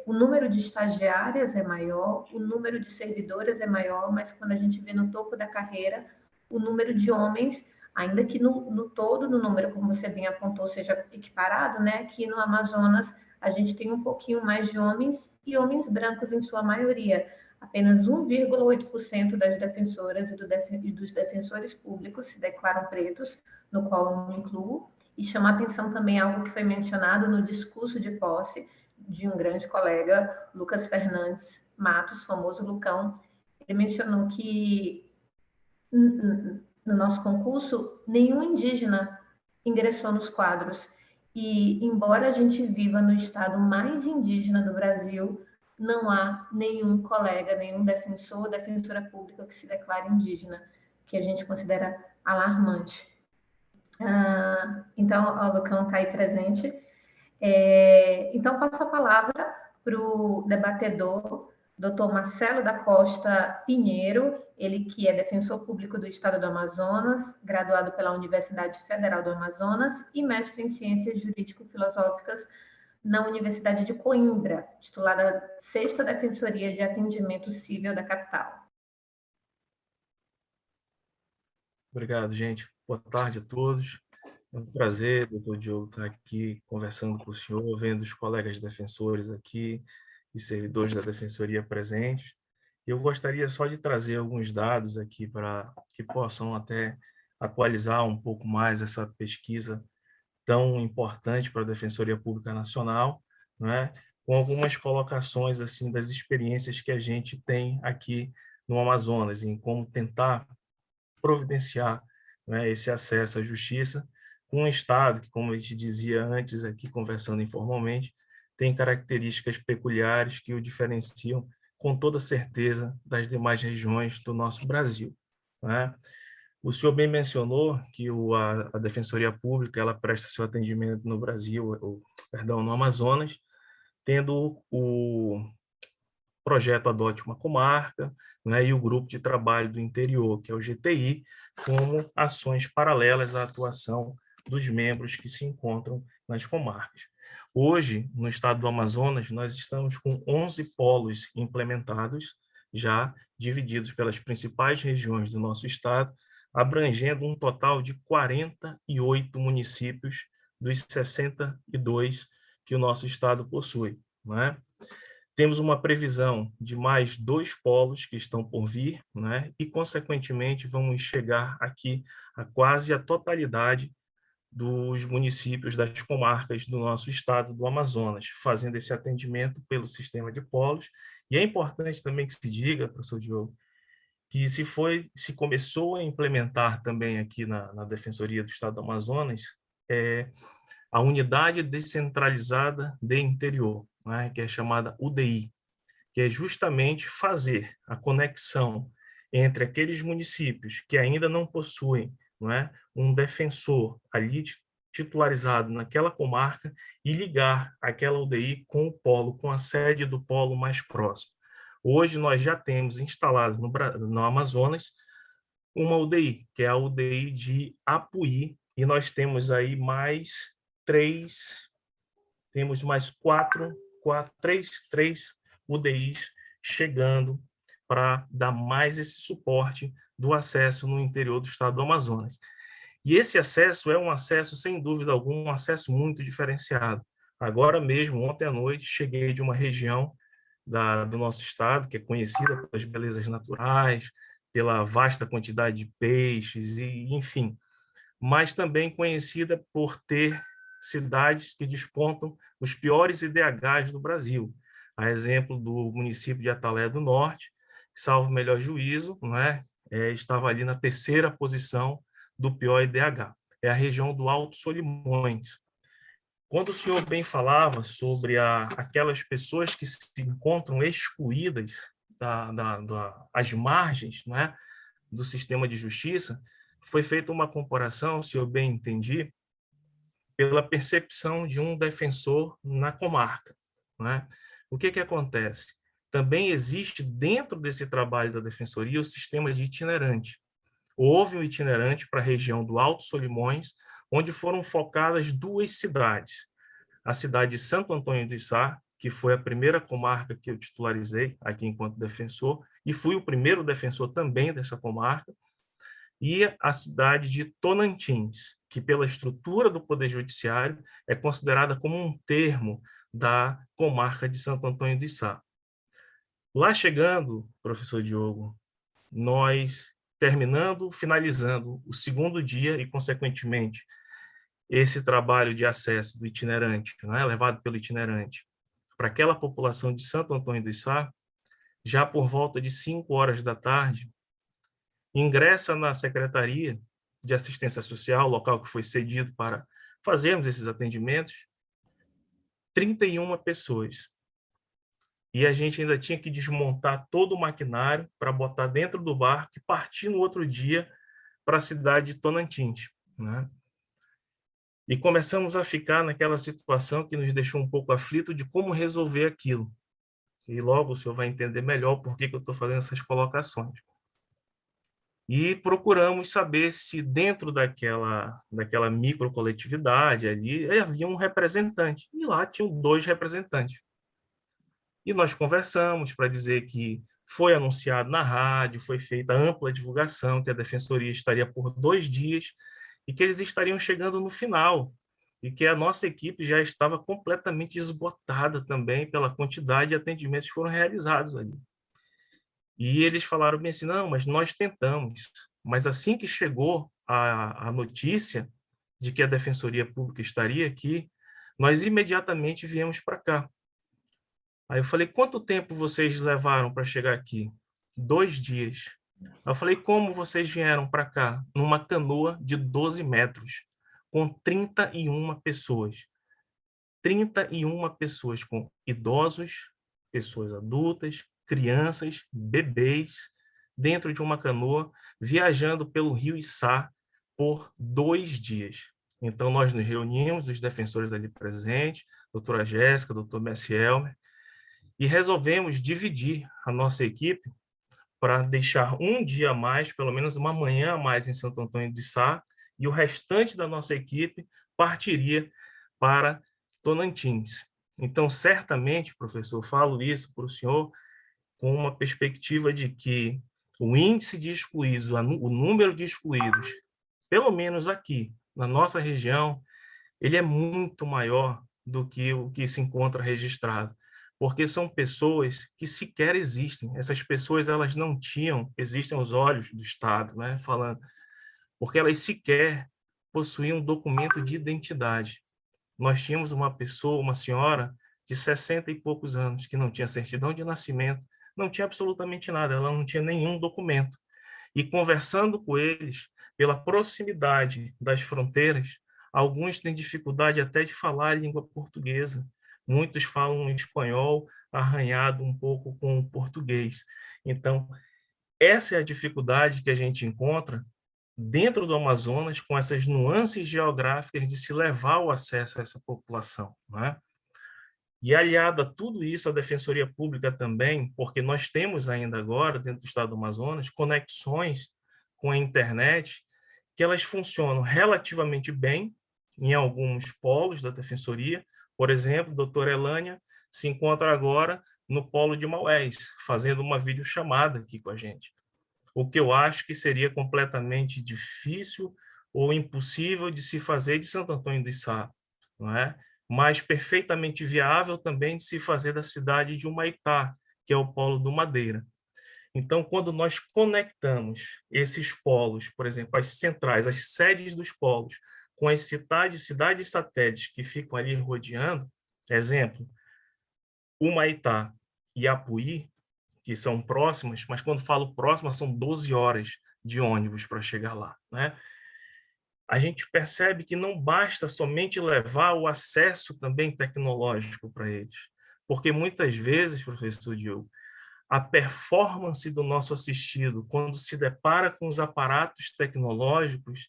o número de estagiárias é maior, o número de servidoras é maior, mas quando a gente vê no topo da carreira, o número de homens, ainda que no todo, no número, como você bem apontou, seja equiparado, né? Aqui no Amazonas, a gente tem um pouquinho mais de homens e homens brancos em sua maioria. Apenas 1,8% das defensoras e dos defensores públicos se declaram pretos, no qual eu me incluo, e chama a atenção também algo que foi mencionado no discurso de posse de um grande colega, Lucas Fernandes Matos, famoso Lucão. Ele mencionou que no nosso concurso, nenhum indígena ingressou nos quadros. E, embora a gente viva no estado mais indígena do Brasil, não há nenhum colega, nenhum defensor ou defensora pública que se declare indígena, que a gente considera alarmante. Então, o Lucão está aí presente. Então, passo a palavra para o debatedor, Dr. Marcelo da Costa Pinheiro, ele que é defensor público do Estado do Amazonas, graduado pela Universidade Federal do Amazonas e mestre em Ciências Jurídico-Filosóficas na Universidade de Coimbra, titulada Sexta Defensoria de Atendimento Civil da capital. Obrigado, gente. Boa tarde a todos. É um prazer, doutor Diogo, estar aqui conversando com o senhor, vendo os colegas defensores aqui e servidores da Defensoria presentes. Eu gostaria só de trazer alguns dados aqui para que possam até atualizar um pouco mais essa pesquisa tão importante para a Defensoria Pública Nacional, né? Com algumas colocações assim das experiências que a gente tem aqui no Amazonas, em como tentar providenciar, né, esse acesso à justiça com um Estado que, como a gente dizia antes aqui, conversando informalmente, tem características peculiares que o diferenciam com toda certeza das demais regiões do nosso Brasil, né? O senhor bem mencionou que a Defensoria Pública ela presta seu atendimento no Brasil, no Amazonas, tendo o projeto Adote uma Comarca, né, e o Grupo de Trabalho do Interior, que é o GTI, como ações paralelas à atuação dos membros que se encontram nas comarcas. Hoje, no estado do Amazonas, nós estamos com 11 polos implementados, já divididos pelas principais regiões do nosso estado, abrangendo um total de 48 municípios dos 62 que o nosso estado possui, né? Temos uma previsão de mais 2 polos que estão por vir, né? E, consequentemente, vamos chegar aqui a quase a totalidade dos municípios das comarcas do nosso estado do Amazonas, fazendo esse atendimento pelo sistema de polos. E é importante também que se diga, professor Diogo, que se começou a implementar também aqui na Defensoria do Estado do Amazonas a Unidade Descentralizada de Interior, né, que é chamada UDI, que é justamente fazer a conexão entre aqueles municípios que ainda não possuem, não é, um defensor ali titularizado naquela comarca e ligar aquela UDI com o polo, com a sede do polo mais próximo. Hoje nós já temos instalado no Amazonas uma UDI, que é a UDI de Apuí, e nós temos aí mais três UDIs chegando para dar mais esse suporte do acesso no interior do estado do Amazonas. E esse acesso é um acesso, sem dúvida alguma, um acesso muito diferenciado. Agora mesmo, ontem à noite, cheguei de uma região do nosso estado, que é conhecida pelas belezas naturais, pela vasta quantidade de peixes, e enfim, mas também conhecida por ter cidades que despontam os piores IDHs do Brasil. A exemplo do município de Atalé do Norte, que, salvo melhor juízo, não é? Estava ali na 3ª posição do pior IDH. É a região do Alto Solimões. Quando o senhor bem falava sobre aquelas pessoas que se encontram excluídas às margens, não é, do sistema de justiça, foi feita uma comparação, se eu bem entendi, pela percepção de um defensor na comarca, não é? O que acontece? Também existe dentro desse trabalho da defensoria o sistema de itinerante. Houve um itinerante para a região do Alto Solimões, onde foram focadas 2 cidades. A cidade de Santo Antônio do Içá, que foi a primeira comarca que eu titularizei aqui enquanto defensor, e fui o primeiro defensor também dessa comarca, e a cidade de Tonantins, que pela estrutura do Poder Judiciário é considerada como um termo da comarca de Santo Antônio do Içá. Lá chegando, professor Diogo, nós finalizando o 2º dia e, consequentemente, esse trabalho de acesso do itinerante, né, levado pelo itinerante, para aquela população de Santo Antônio do Içá, já por volta de 5 horas da tarde, ingressa na Secretaria de Assistência Social, local que foi cedido para fazermos esses atendimentos, 31 pessoas. E a gente ainda tinha que desmontar todo o maquinário para botar dentro do barco e partir no outro dia para a cidade de Tonantins, né? E começamos a ficar naquela situação que nos deixou um pouco aflito de como resolver aquilo. E logo o senhor vai entender melhor por que eu estou fazendo essas colocações. E procuramos saber se dentro daquela microcoletividade ali havia um representante. E lá tinham 2 representantes. E nós conversamos para dizer que foi anunciado na rádio, foi feita ampla divulgação, que a Defensoria estaria por 2 dias e que eles estariam chegando no final, e que a nossa equipe já estava completamente esgotada também pela quantidade de atendimentos que foram realizados ali. E eles falaram bem assim, não, mas nós tentamos. Mas assim que chegou a notícia de que a Defensoria Pública estaria aqui, nós imediatamente viemos para cá. Aí eu falei, quanto tempo vocês levaram para chegar aqui? 2 dias. Eu falei, como vocês vieram para cá? Numa canoa de 12 metros, com 31 pessoas. 31 pessoas, com idosos, pessoas adultas, crianças, bebês, dentro de uma canoa, viajando pelo rio Içá por 2 dias. Então, nós nos reunimos, os defensores ali presentes, doutora Jéssica, doutor Messi Elmer, e resolvemos dividir a nossa equipe para deixar um dia a mais, pelo menos uma manhã a mais em Santo Antônio de Sá, e o restante da nossa equipe partiria para Tonantins. Então, certamente, professor, falo isso para o senhor com uma perspectiva de que o índice de excluídos, o número de excluídos, pelo menos aqui, na nossa região, ele é muito maior do que o que se encontra registrado, porque são pessoas que sequer existem. Essas pessoas, elas não tinham, existem aos olhos do Estado, né, falando, porque elas sequer possuíam um documento de identidade. Nós tínhamos uma pessoa, uma senhora de 60 e poucos anos, que não tinha certidão de nascimento, não tinha absolutamente nada, ela não tinha nenhum documento. E conversando com eles, pela proximidade das fronteiras, alguns têm dificuldade até de falar a língua portuguesa. Muitos falam espanhol arranhado um pouco com o português. Então, essa é a dificuldade que a gente encontra dentro do Amazonas, com essas nuances geográficas de se levar o acesso a essa população, não é? E aliado a tudo isso, a Defensoria Pública também, porque nós temos ainda agora, dentro do estado do Amazonas, conexões com a internet, que elas funcionam relativamente bem em alguns polos da Defensoria. Por exemplo, a doutora Elânia se encontra agora no polo de Maués, fazendo uma videochamada aqui com a gente. O que eu acho que seria completamente difícil ou impossível de se fazer de Santo Antônio do Içá, não é? Mas perfeitamente viável também de se fazer da cidade de Humaitá, que é o polo do Madeira. Então, quando nós conectamos esses polos, por exemplo, as centrais, as sedes dos polos, com as cidades satélites que ficam ali rodeando, exemplo, Humaitá e Apuí, que são próximas, mas quando falo próximas, são 12 horas de ônibus para chegar lá, né? A gente percebe que não basta somente levar o acesso também tecnológico para eles, porque muitas vezes, professor Diogo, a performance do nosso assistido, quando se depara com os aparatos tecnológicos,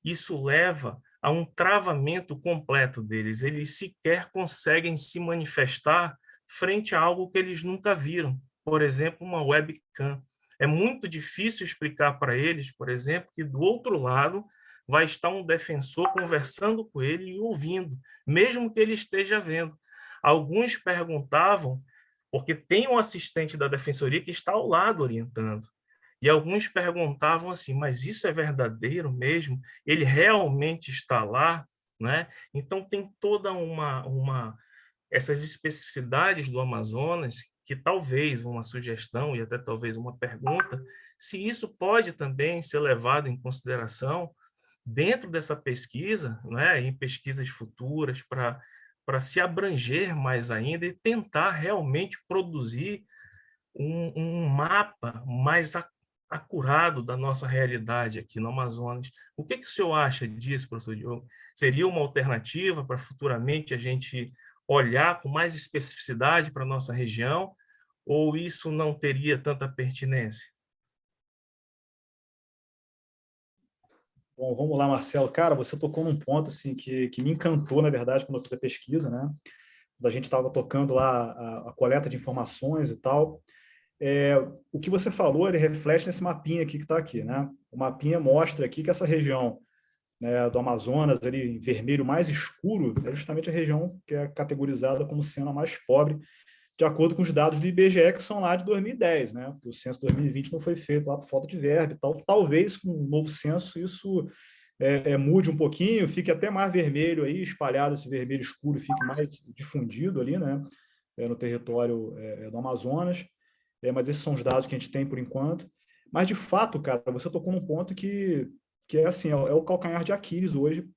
isso leva a um travamento completo deles. Eles sequer conseguem se manifestar frente a algo que eles nunca viram. Por exemplo, uma webcam. É muito difícil explicar para eles, por exemplo, que do outro lado vai estar um defensor conversando com ele e ouvindo, mesmo que ele esteja vendo. Alguns perguntavam, porque tem um assistente da defensoria que está ao lado orientando, e alguns perguntavam assim, mas isso é verdadeiro mesmo? Ele realmente está lá? Né? Então, tem toda essas especificidades do Amazonas, que talvez uma sugestão e até talvez uma pergunta, se isso pode também ser levado em consideração dentro dessa pesquisa, né, em pesquisas futuras, para se abranger mais ainda e tentar realmente produzir um mapa mais acurado da nossa realidade aqui no Amazonas. O que o senhor acha disso, professor Diogo? Seria uma alternativa para futuramente a gente olhar com mais especificidade para a nossa região, ou isso não teria tanta pertinência? Bom, vamos lá, Marcelo. Cara, você tocou num ponto assim, que me encantou, na verdade, quando eu fiz a pesquisa, né? Quando a gente estava tocando lá a coleta de informações e tal. O que você falou, ele reflete nesse mapinha aqui que está aqui, né? O mapinha mostra aqui que essa região, né, do Amazonas, ali, em vermelho mais escuro, é justamente a região que é categorizada como sendo a mais pobre, de acordo com os dados do IBGE, que são lá de 2010, né? Porque o censo 2020 não foi feito lá por falta de verba e tal. Talvez com um novo censo isso mude um pouquinho, fique até mais vermelho aí, espalhado esse vermelho escuro, fique mais difundido ali, né? No território do Amazonas. Mas esses são os dados que a gente tem por enquanto. Mas, de fato, cara, você tocou num ponto que é assim, é o calcanhar de Aquiles hoje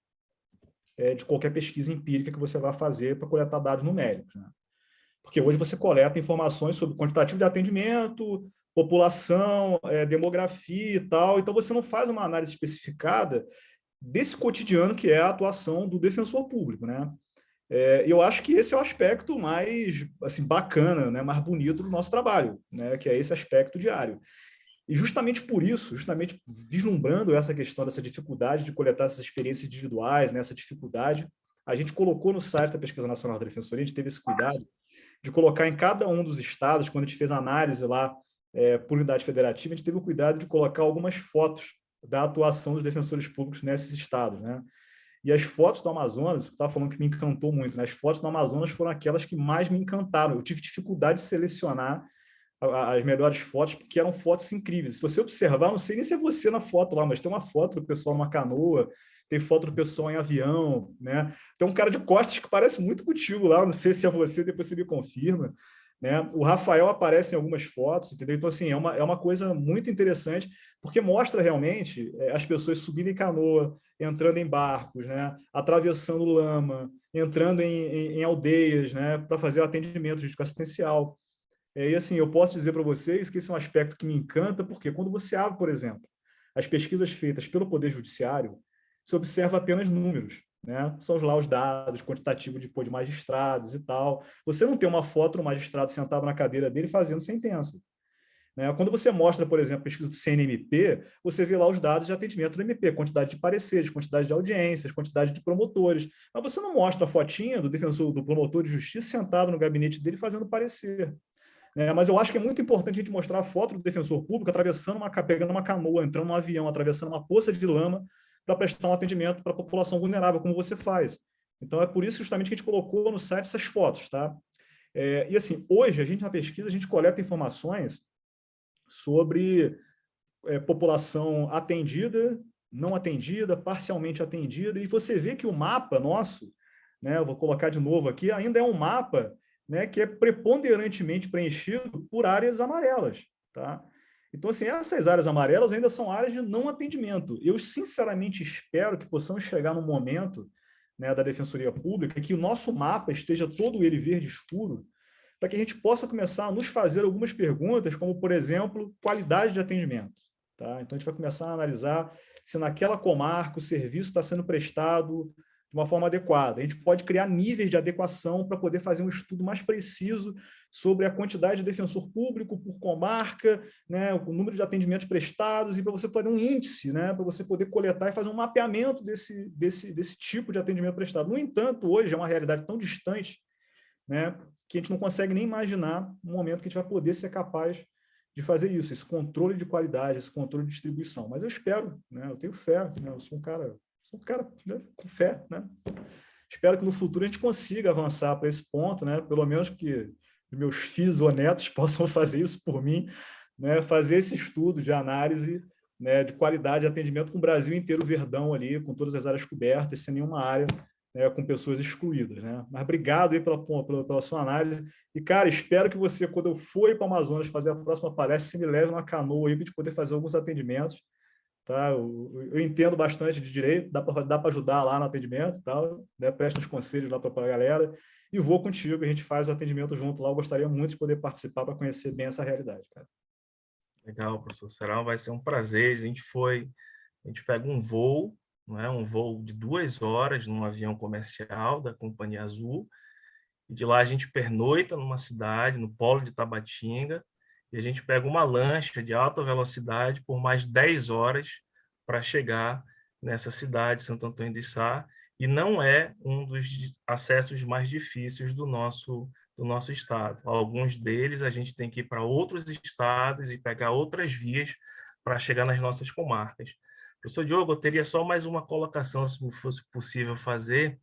de qualquer pesquisa empírica que você vai fazer para coletar dados numéricos, né? Porque hoje você coleta informações sobre quantitativo de atendimento, população, demografia e tal, então você não faz uma análise especificada desse cotidiano que é a atuação do defensor público, né? Eu acho que esse é o aspecto mais assim, bacana, né, mais bonito do nosso trabalho, né, que é esse aspecto diário. E justamente por isso, justamente vislumbrando essa questão dessa dificuldade de coletar essas experiências individuais, né, essa dificuldade, a gente colocou no site da Pesquisa Nacional da Defensoria, a gente teve esse cuidado de colocar em cada um dos estados, quando a gente fez a análise lá por unidade federativa, a gente teve o cuidado de colocar algumas fotos da atuação dos defensores públicos nesses estados, né? E as fotos do Amazonas, eu estava falando que me encantou muito, né? As fotos do Amazonas foram aquelas que mais me encantaram. Eu tive dificuldade de selecionar as melhores fotos, porque eram fotos incríveis. Se você observar, não sei nem se é você na foto lá, mas tem uma foto do pessoal numa canoa, tem foto do pessoal em avião, né? Tem um cara de costas que parece muito contigo lá, não sei se é você, depois você me confirma, né? O Rafael aparece em algumas fotos, entendeu? Então, assim, é uma coisa muito interessante, porque mostra realmente as pessoas subindo em canoa, entrando em barcos, né? Atravessando lama, entrando em aldeias, né? Para fazer o atendimento jurídico assistencial. E assim, eu posso dizer para vocês que esse é um aspecto que me encanta, porque quando você abre, por exemplo, as pesquisas feitas pelo Poder Judiciário, se observa apenas números, né? São lá os dados quantitativos de magistrados e tal. Você não tem uma foto do magistrado sentado na cadeira dele fazendo sentença, né? Quando você mostra, por exemplo, a pesquisa do CNMP, você vê lá os dados de atendimento do MP, quantidade de pareceres, quantidade de audiências, quantidade de promotores. Mas você não mostra a fotinha do defensor, do promotor de justiça sentado no gabinete dele fazendo parecer. Mas eu acho que é muito importante a gente mostrar a foto do defensor público pegando uma canoa, entrando num avião, atravessando uma poça de lama para prestar um atendimento para a população vulnerável, como você faz. Então, é por isso justamente que a gente colocou no site essas fotos, tá? E assim, hoje, a gente na pesquisa, a gente coleta informações sobre população atendida, não atendida, parcialmente atendida, e você vê que o mapa nosso, né, eu vou colocar de novo aqui, ainda é um mapa, né, que é preponderantemente preenchido por áreas amarelas, tá? Então, assim, essas áreas amarelas ainda são áreas de não atendimento. Eu, sinceramente, espero que possamos chegar num momento, né, da Defensoria Pública que o nosso mapa esteja todo ele verde escuro, para que a gente possa começar a nos fazer algumas perguntas, como, por exemplo, qualidade de atendimento. Tá? Então, a gente vai começar a analisar se naquela comarca o serviço está sendo prestado de uma forma adequada. A gente pode criar níveis de adequação para poder fazer um estudo mais preciso sobre a quantidade de defensor público por comarca, né, o número de atendimentos prestados, e para você fazer um índice, né, para você poder coletar e fazer um mapeamento desse tipo de atendimento prestado. No entanto, hoje é uma realidade tão distante, né, que a gente não consegue nem imaginar um momento que a gente vai poder ser capaz de fazer isso, esse controle de qualidade, esse controle de distribuição. Mas eu espero, né, eu tenho fé, né, eu sou um cara né, com fé, né? Espero que no futuro a gente consiga avançar para esse ponto, né? Pelo menos que meus filhos ou netos possam fazer isso por mim, né? Fazer esse estudo de análise, né, de qualidade de atendimento com o Brasil inteiro verdão ali, com todas as áreas cobertas, sem nenhuma área, né, com pessoas excluídas, né? Mas obrigado aí pela sua análise. E, cara, espero que você, quando eu for para o Amazonas fazer a próxima palestra, você me leve numa canoa aí para a gente poder fazer alguns atendimentos. Tá? Eu entendo bastante de direito, dá para ajudar lá no atendimento, tal, né? Presto uns conselhos lá para a galera e vou contigo, a gente faz o atendimento junto lá. Eu gostaria muito de poder participar para conhecer bem essa realidade, cara. Legal, professor Serão, vai ser um prazer. A gente pega um voo, não é? Um voo de 2 horas num avião comercial da Companhia Azul, e de lá a gente pernoita numa cidade, no polo de Tabatinga, e a gente pega uma lancha de alta velocidade por mais 10 horas para chegar nessa cidade, Santo Antônio de Sá, e não é um dos acessos mais difíceis do nosso estado. Alguns deles a gente tem que ir para outros estados e pegar outras vias para chegar nas nossas comarcas. Professor Diogo, eu teria só mais uma colocação, se fosse possível fazer,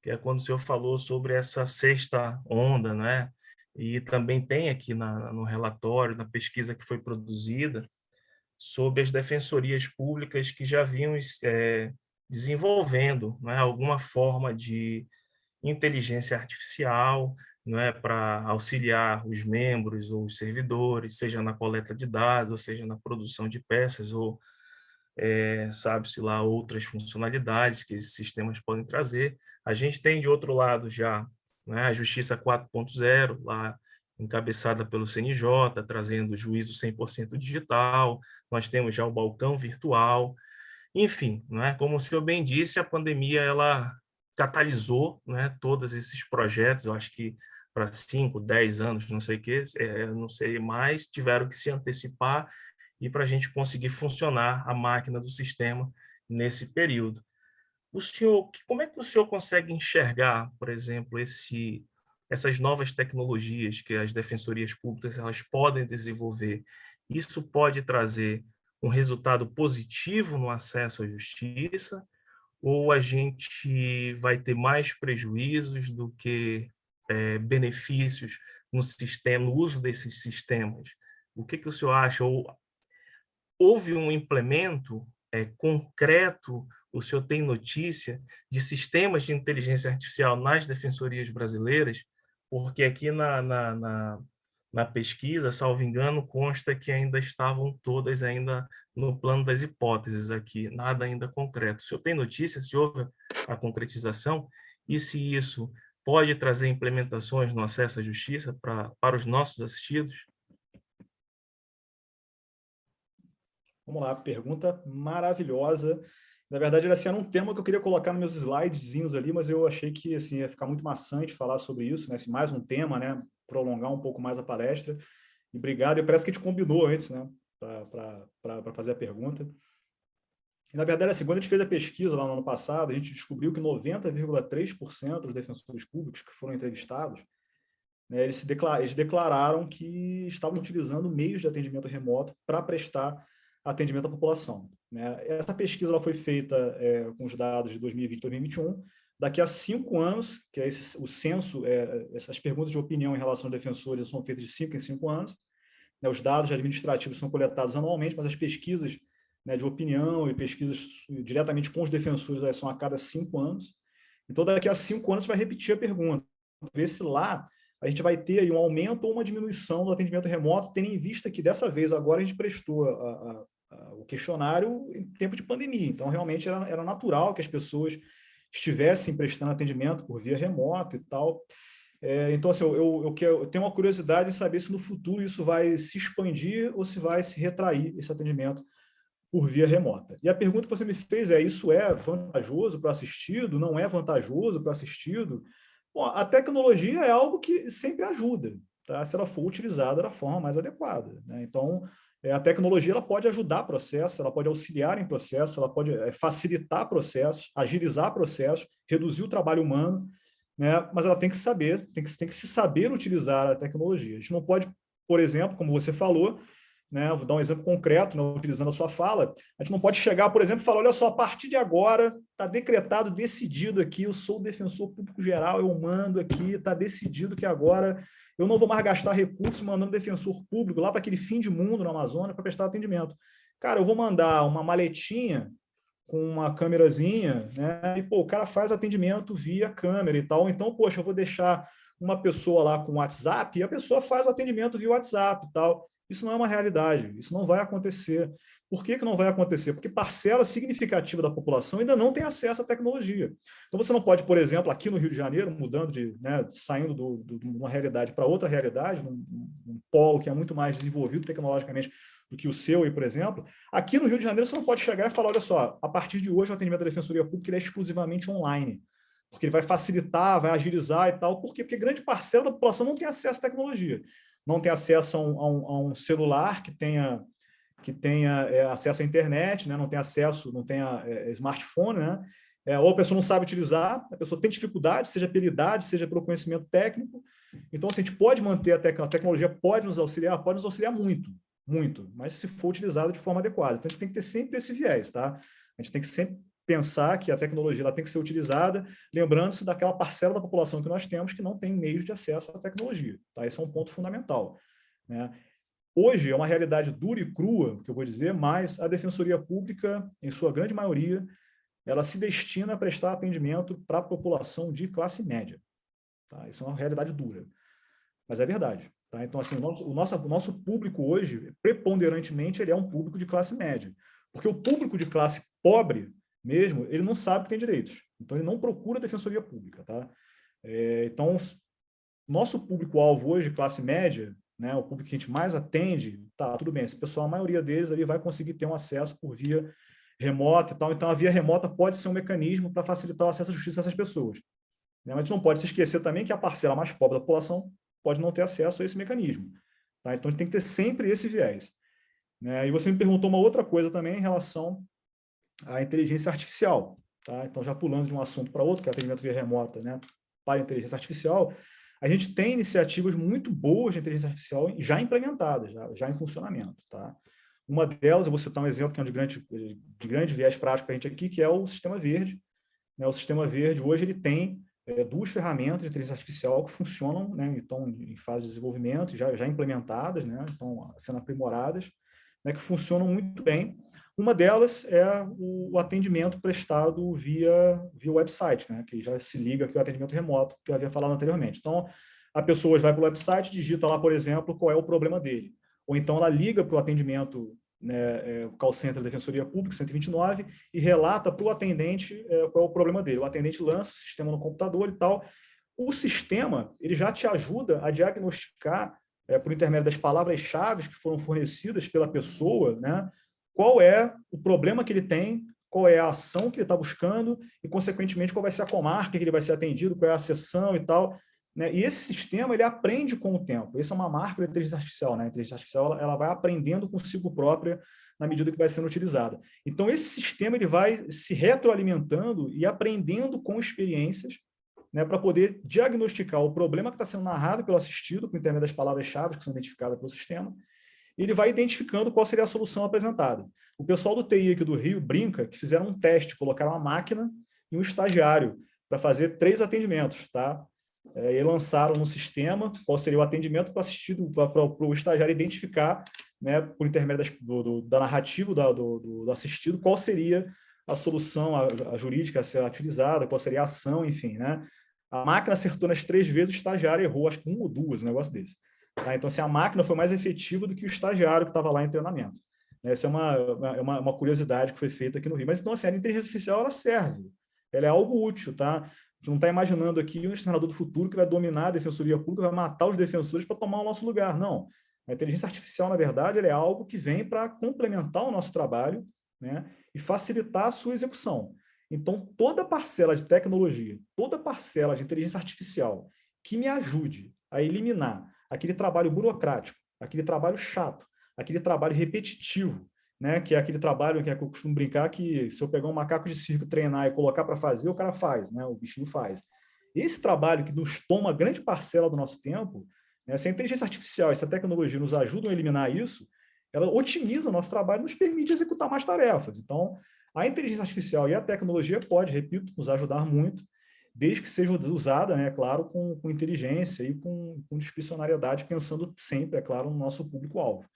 que é quando o senhor falou sobre essa sexta onda, né? E também tem aqui no relatório, na pesquisa que foi produzida, sobre as defensorias públicas que já vinham desenvolvendo, né, alguma forma de inteligência artificial, né, para auxiliar os membros ou os servidores, seja na coleta de dados, ou seja na produção de peças, ou sabe-se lá outras funcionalidades que esses sistemas podem trazer. A gente tem, de outro lado, já, né, a Justiça 4.0, lá encabeçada pelo CNJ, trazendo juízo 100% digital. Nós temos já o balcão virtual. Enfim, né, como o senhor bem disse, a pandemia ela catalisou, né, todos esses projetos. Eu acho que para 5, 10 anos, não sei o que, não sei mais, tiveram que se antecipar e para a gente conseguir funcionar a máquina do sistema nesse período. O senhor, como é que o senhor consegue enxergar, por exemplo, essas novas tecnologias que as defensorias públicas elas podem desenvolver? Isso pode trazer um resultado positivo no acesso à justiça, ou a gente vai ter mais prejuízos do que benefícios no sistema, no uso desses sistemas? O que o senhor acha? Ou houve um implemento concreto, o senhor tem notícia de sistemas de inteligência artificial nas defensorias brasileiras? Porque aqui na pesquisa, salvo engano, consta que ainda estavam todas ainda no plano das hipóteses aqui, nada ainda concreto. O senhor tem notícia se houve a concretização e se isso pode trazer implementações no acesso à justiça para os nossos assistidos? Vamos lá, pergunta maravilhosa. Na verdade, era um tema que eu queria colocar nos meus slidezinhos ali, mas eu achei que assim, ia ficar muito maçante falar sobre isso, né? Assim, mais um tema, né? Prolongar um pouco mais a palestra. E obrigado, e parece que a gente combinou antes, né? Para fazer a pergunta. E, na verdade, assim, quando a gente fez a pesquisa lá no ano passado, a gente descobriu que 90,3% dos defensores públicos que foram entrevistados, né, eles declararam que estavam utilizando meios de atendimento remoto para prestar atendimento à população, né? Essa pesquisa ela foi feita com os dados de 2020 e 2021. Daqui a 5 anos, que é o censo, essas perguntas de opinião em relação aos defensores são feitas de 5 em 5 anos. Né, os dados administrativos são coletados anualmente, mas as pesquisas, né, de opinião e pesquisas diretamente com os defensores são a cada 5 anos. Então, daqui a 5 anos, você vai repetir a pergunta, ver se lá a gente vai ter aí um aumento ou uma diminuição do atendimento remoto, tendo em vista que, dessa vez, agora a gente prestou o questionário em tempo de pandemia. Então, realmente, era natural que as pessoas estivessem prestando atendimento por via remota e tal. Então, assim, eu tenho uma curiosidade em saber se no futuro isso vai se expandir ou se vai se retrair, esse atendimento por via remota. E a pergunta que você me fez isso é vantajoso para o assistido? Não é vantajoso para o assistido? Bom, a tecnologia é algo que sempre ajuda, tá? Se ela for utilizada da forma mais adequada, né? Então, a tecnologia ela pode ajudar processos, ela pode auxiliar em processos, ela pode facilitar processos, agilizar processos, reduzir o trabalho humano, né? Mas ela tem que saber, tem que se saber utilizar a tecnologia. A gente não pode, por exemplo, como você falou, né, vou dar um exemplo concreto, né, utilizando a sua fala, a gente não pode chegar, por exemplo, e falar, olha só, a partir de agora está decretado, decidido aqui, eu sou o defensor público geral, eu mando aqui, está decidido que agora eu não vou mais gastar recursos mandando defensor público lá para aquele fim de mundo no Amazonas para prestar atendimento. Cara, eu vou mandar uma maletinha com uma câmerazinha, né, e o cara faz atendimento via câmera e tal, então, poxa, eu vou deixar uma pessoa lá com WhatsApp e a pessoa faz o atendimento via WhatsApp e tal. Isso não é uma realidade, isso não vai acontecer. Por que não vai acontecer? Porque parcela significativa da população ainda não tem acesso à tecnologia. Então, você não pode, por exemplo, aqui no Rio de Janeiro, mudando saindo de uma realidade para outra realidade, num polo que é muito mais desenvolvido tecnologicamente do que o seu aí, por exemplo. Aqui no Rio de Janeiro, você não pode chegar e falar, olha só, a partir de hoje o atendimento da Defensoria Pública ele é exclusivamente online, porque ele vai facilitar, vai agilizar e tal. Por quê? Porque grande parcela da população não tem acesso à tecnologia, não tem acesso a um celular que tenha acesso à internet, né? Não tem acesso, não tem smartphone, né? Ou a pessoa não sabe utilizar, a pessoa tem dificuldade, seja pela idade, seja pelo conhecimento técnico. Então, assim, a gente pode manter a tecnologia, pode nos auxiliar muito, muito, mas se for utilizada de forma adequada. Então, a gente tem que ter sempre esse viés, tá? A gente tem que sempre pensar que a tecnologia ela tem que ser utilizada, lembrando-se daquela parcela da população que nós temos que não tem meios de acesso à tecnologia, tá? Esse é um ponto fundamental, né? Hoje é uma realidade dura e crua, que eu vou dizer, mas a Defensoria Pública, em sua grande maioria, ela se destina a prestar atendimento para a população de classe média. Tá? Isso é uma realidade dura, mas é verdade. Tá? Então, assim, o nosso público hoje, preponderantemente, ele é um público de classe média. Porque o público de classe pobre, mesmo, ele não sabe que tem direitos. Então, ele não procura a Defensoria Pública. Tá? Então, nosso público-alvo hoje, classe média, né, o público que a gente mais atende, tá, tudo bem, esse pessoal, a maioria deles ali vai conseguir ter um acesso por via remota e tal, então a via remota pode ser um mecanismo para facilitar o acesso à justiça dessas pessoas. Né? Mas a gente não pode se esquecer também que a parcela mais pobre da população pode não ter acesso a esse mecanismo. Tá? Então a gente tem que ter sempre esse viés. Né? E você me perguntou uma outra coisa também em relação à inteligência artificial. Tá? Então já pulando de um assunto para outro, que é atendimento via remota, né, para a inteligência artificial, a gente tem iniciativas muito boas de inteligência artificial já implementadas, já em funcionamento. Tá? Uma delas, eu vou citar um exemplo que é de grande viés prático para a gente aqui, que é o Sistema Verde. Né? O Sistema Verde, hoje, ele tem duas ferramentas de inteligência artificial que funcionam, né? Então, em fase de desenvolvimento, já implementadas, né? Então, sendo aprimoradas, né? Que funcionam muito bem. Uma delas é o atendimento prestado via website, né? Que já se liga aqui ao atendimento remoto, que eu havia falado anteriormente. Então, a pessoa vai para o website, digita lá, por exemplo, qual é o problema dele. Ou então ela liga para o atendimento, né, o call center da Defensoria Pública, 129, e relata para o atendente qual é o problema dele. O atendente lança o sistema no computador e tal. O sistema ele já te ajuda a diagnosticar, por intermédio das palavras-chave que foram fornecidas pela pessoa, né, qual é o problema que ele tem, qual é a ação que ele está buscando e, consequentemente, qual vai ser a comarca que ele vai ser atendido, qual é a seção e tal. Né? E esse sistema ele aprende com o tempo. Essa é uma marca da inteligência artificial. Né? A inteligência artificial ela vai aprendendo consigo própria na medida que vai sendo utilizada. Então, esse sistema ele vai se retroalimentando e aprendendo com experiências, né, para poder diagnosticar o problema que está sendo narrado pelo assistido, por intermédio das palavras-chave que são identificadas pelo sistema, e ele vai identificando qual seria a solução apresentada. O pessoal do TI aqui do Rio brinca que fizeram um teste, colocaram uma máquina e um estagiário para fazer 3 atendimentos, tá? E lançaram no sistema qual seria o atendimento para o estagiário identificar, né, por intermédio da narrativa do assistido, qual seria a solução a jurídica a ser utilizada, qual seria a ação, enfim. Né? A máquina acertou nas 3 vezes, o estagiário errou, acho que 1 ou 2, um negócio desse. Tá? Então, assim, a máquina foi mais efetiva do que o estagiário que estava lá em treinamento. Essa é uma curiosidade que foi feita aqui no Rio. Mas, então, assim, a inteligência artificial ela serve, ela é algo útil, tá? A gente não está imaginando aqui um exterminador do futuro que vai dominar a Defensoria Pública, vai matar os defensores para tomar o nosso lugar. Não. A inteligência artificial, na verdade, ela é algo que vem para complementar o nosso trabalho, né, e facilitar a sua execução. Então, toda parcela de tecnologia, toda parcela de inteligência artificial que me ajude a eliminar aquele trabalho burocrático, aquele trabalho chato, aquele trabalho repetitivo, né, que é aquele trabalho que eu costumo brincar que se eu pegar um macaco de circo, treinar e colocar para fazer, o cara faz, né, o bichinho faz. Esse trabalho que nos toma grande parcela do nosso tempo, né, se a inteligência artificial, essa tecnologia nos ajudam a eliminar isso, ela otimiza o nosso trabalho e nos permite executar mais tarefas. Então, a inteligência artificial e a tecnologia pode, repito, nos ajudar muito, desde que seja usada, né, claro, com inteligência e com discricionariedade, pensando sempre, é claro, no nosso público-alvo.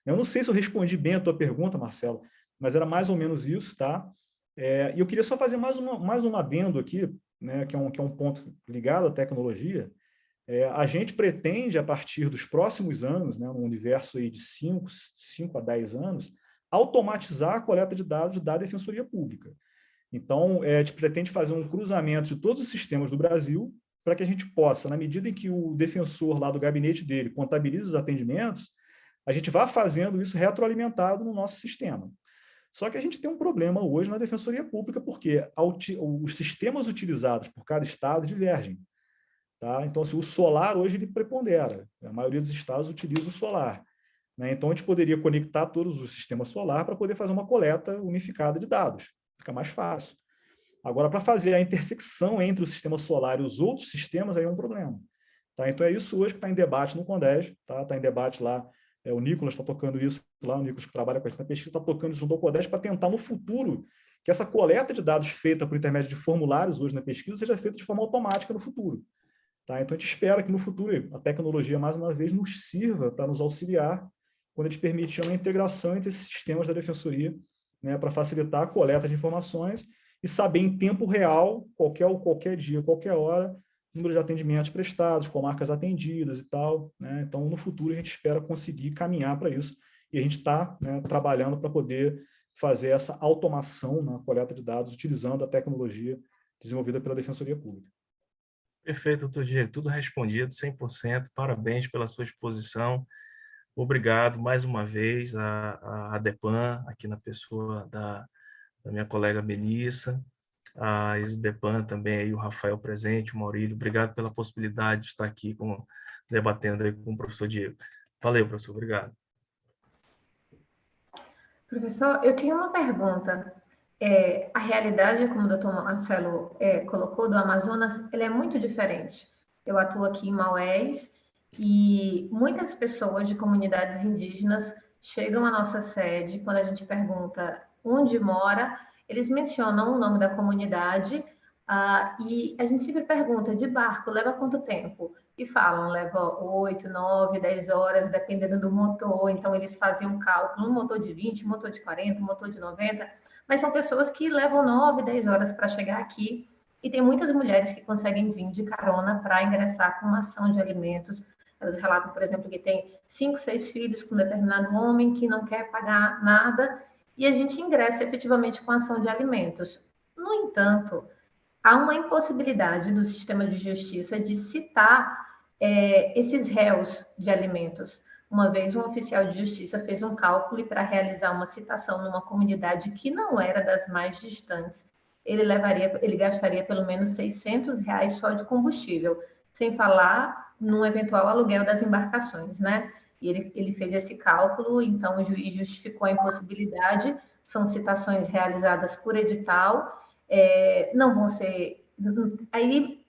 Eu não sei se eu respondi bem a tua pergunta, Marcelo, mas era mais ou menos isso, tá? E eu queria só fazer mais um adendo aqui, né, que é um ponto ligado à tecnologia. A gente pretende, a partir dos próximos anos, né, no universo aí de 5 a 10 anos, automatizar a coleta de dados da Defensoria Pública. Então, a gente pretende fazer um cruzamento de todos os sistemas do Brasil para que a gente possa, na medida em que o defensor lá do gabinete dele contabiliza os atendimentos, a gente vá fazendo isso retroalimentado no nosso sistema. Só que a gente tem um problema hoje na Defensoria Pública, porque os sistemas utilizados por cada estado divergem. Tá? Então, assim, o solar hoje ele prepondera. A maioria dos estados utiliza o solar. Né? Então, a gente poderia conectar todos os sistemas solar para poder fazer uma coleta unificada de dados. Fica mais fácil. Agora, para fazer a intersecção entre o sistema solar e os outros sistemas, aí é um problema. Tá? Então, é isso hoje que está em debate no CONDES. Está em debate lá. O Nicolas está tocando isso lá, o Nicolas que trabalha com a gente na pesquisa, está tocando isso no CONDES para tentar, no futuro, que essa coleta de dados feita por intermédio de formulários hoje na pesquisa seja feita de forma automática no futuro. Tá? Então, a gente espera que no futuro a tecnologia, mais uma vez, nos sirva para nos auxiliar quando a gente permite uma integração entre esses sistemas da Defensoria, né, para facilitar a coleta de informações e saber em tempo real, qualquer dia, qualquer hora, número de atendimentos prestados, comarcas atendidas e tal. Né? Então, no futuro, a gente espera conseguir caminhar para isso. E a gente está, né, trabalhando para poder fazer essa automação na coleta de dados, utilizando a tecnologia desenvolvida pela Defensoria Pública. Perfeito, doutor Diego. Tudo respondido, 100%. Parabéns pela sua exposição. Obrigado mais uma vez à ADEPAN, aqui na pessoa da minha colega Melissa, a ESDEPAN também, aí, o Rafael presente, o Maurílio. Obrigado pela possibilidade de estar aqui debatendo aí com o professor Diego. Valeu, professor. Obrigado. Professor, eu tenho uma pergunta. A realidade, como o doutor Marcelo colocou, do Amazonas, ela é muito diferente. Eu atuo aqui em Maués e muitas pessoas de comunidades indígenas chegam à nossa sede, quando a gente pergunta onde mora, eles mencionam o nome da comunidade e a gente sempre pergunta, de barco, leva quanto tempo? E falam, leva 8, 9, 10 horas, dependendo do motor. Então, eles fazem um cálculo, um motor de 20, um motor de 40, um motor de 90, mas são pessoas que levam 9, 10 horas para chegar aqui. E tem muitas mulheres que conseguem vir de carona para ingressar com uma ação de alimentos. Elas relatam, por exemplo, que tem 5, 6 filhos com um determinado homem que não quer pagar nada, e a gente ingressa efetivamente com a ação de alimentos. No entanto, há uma impossibilidade do sistema de justiça de citar esses réus de alimentos. Uma vez um oficial de justiça fez um cálculo e para realizar uma citação numa comunidade que não era das mais distantes, ele gastaria pelo menos R$600 só de combustível, sem falar num eventual aluguel das embarcações, né? E ele fez esse cálculo, então o juiz justificou a impossibilidade, são citações realizadas por edital, não vão ser... Aí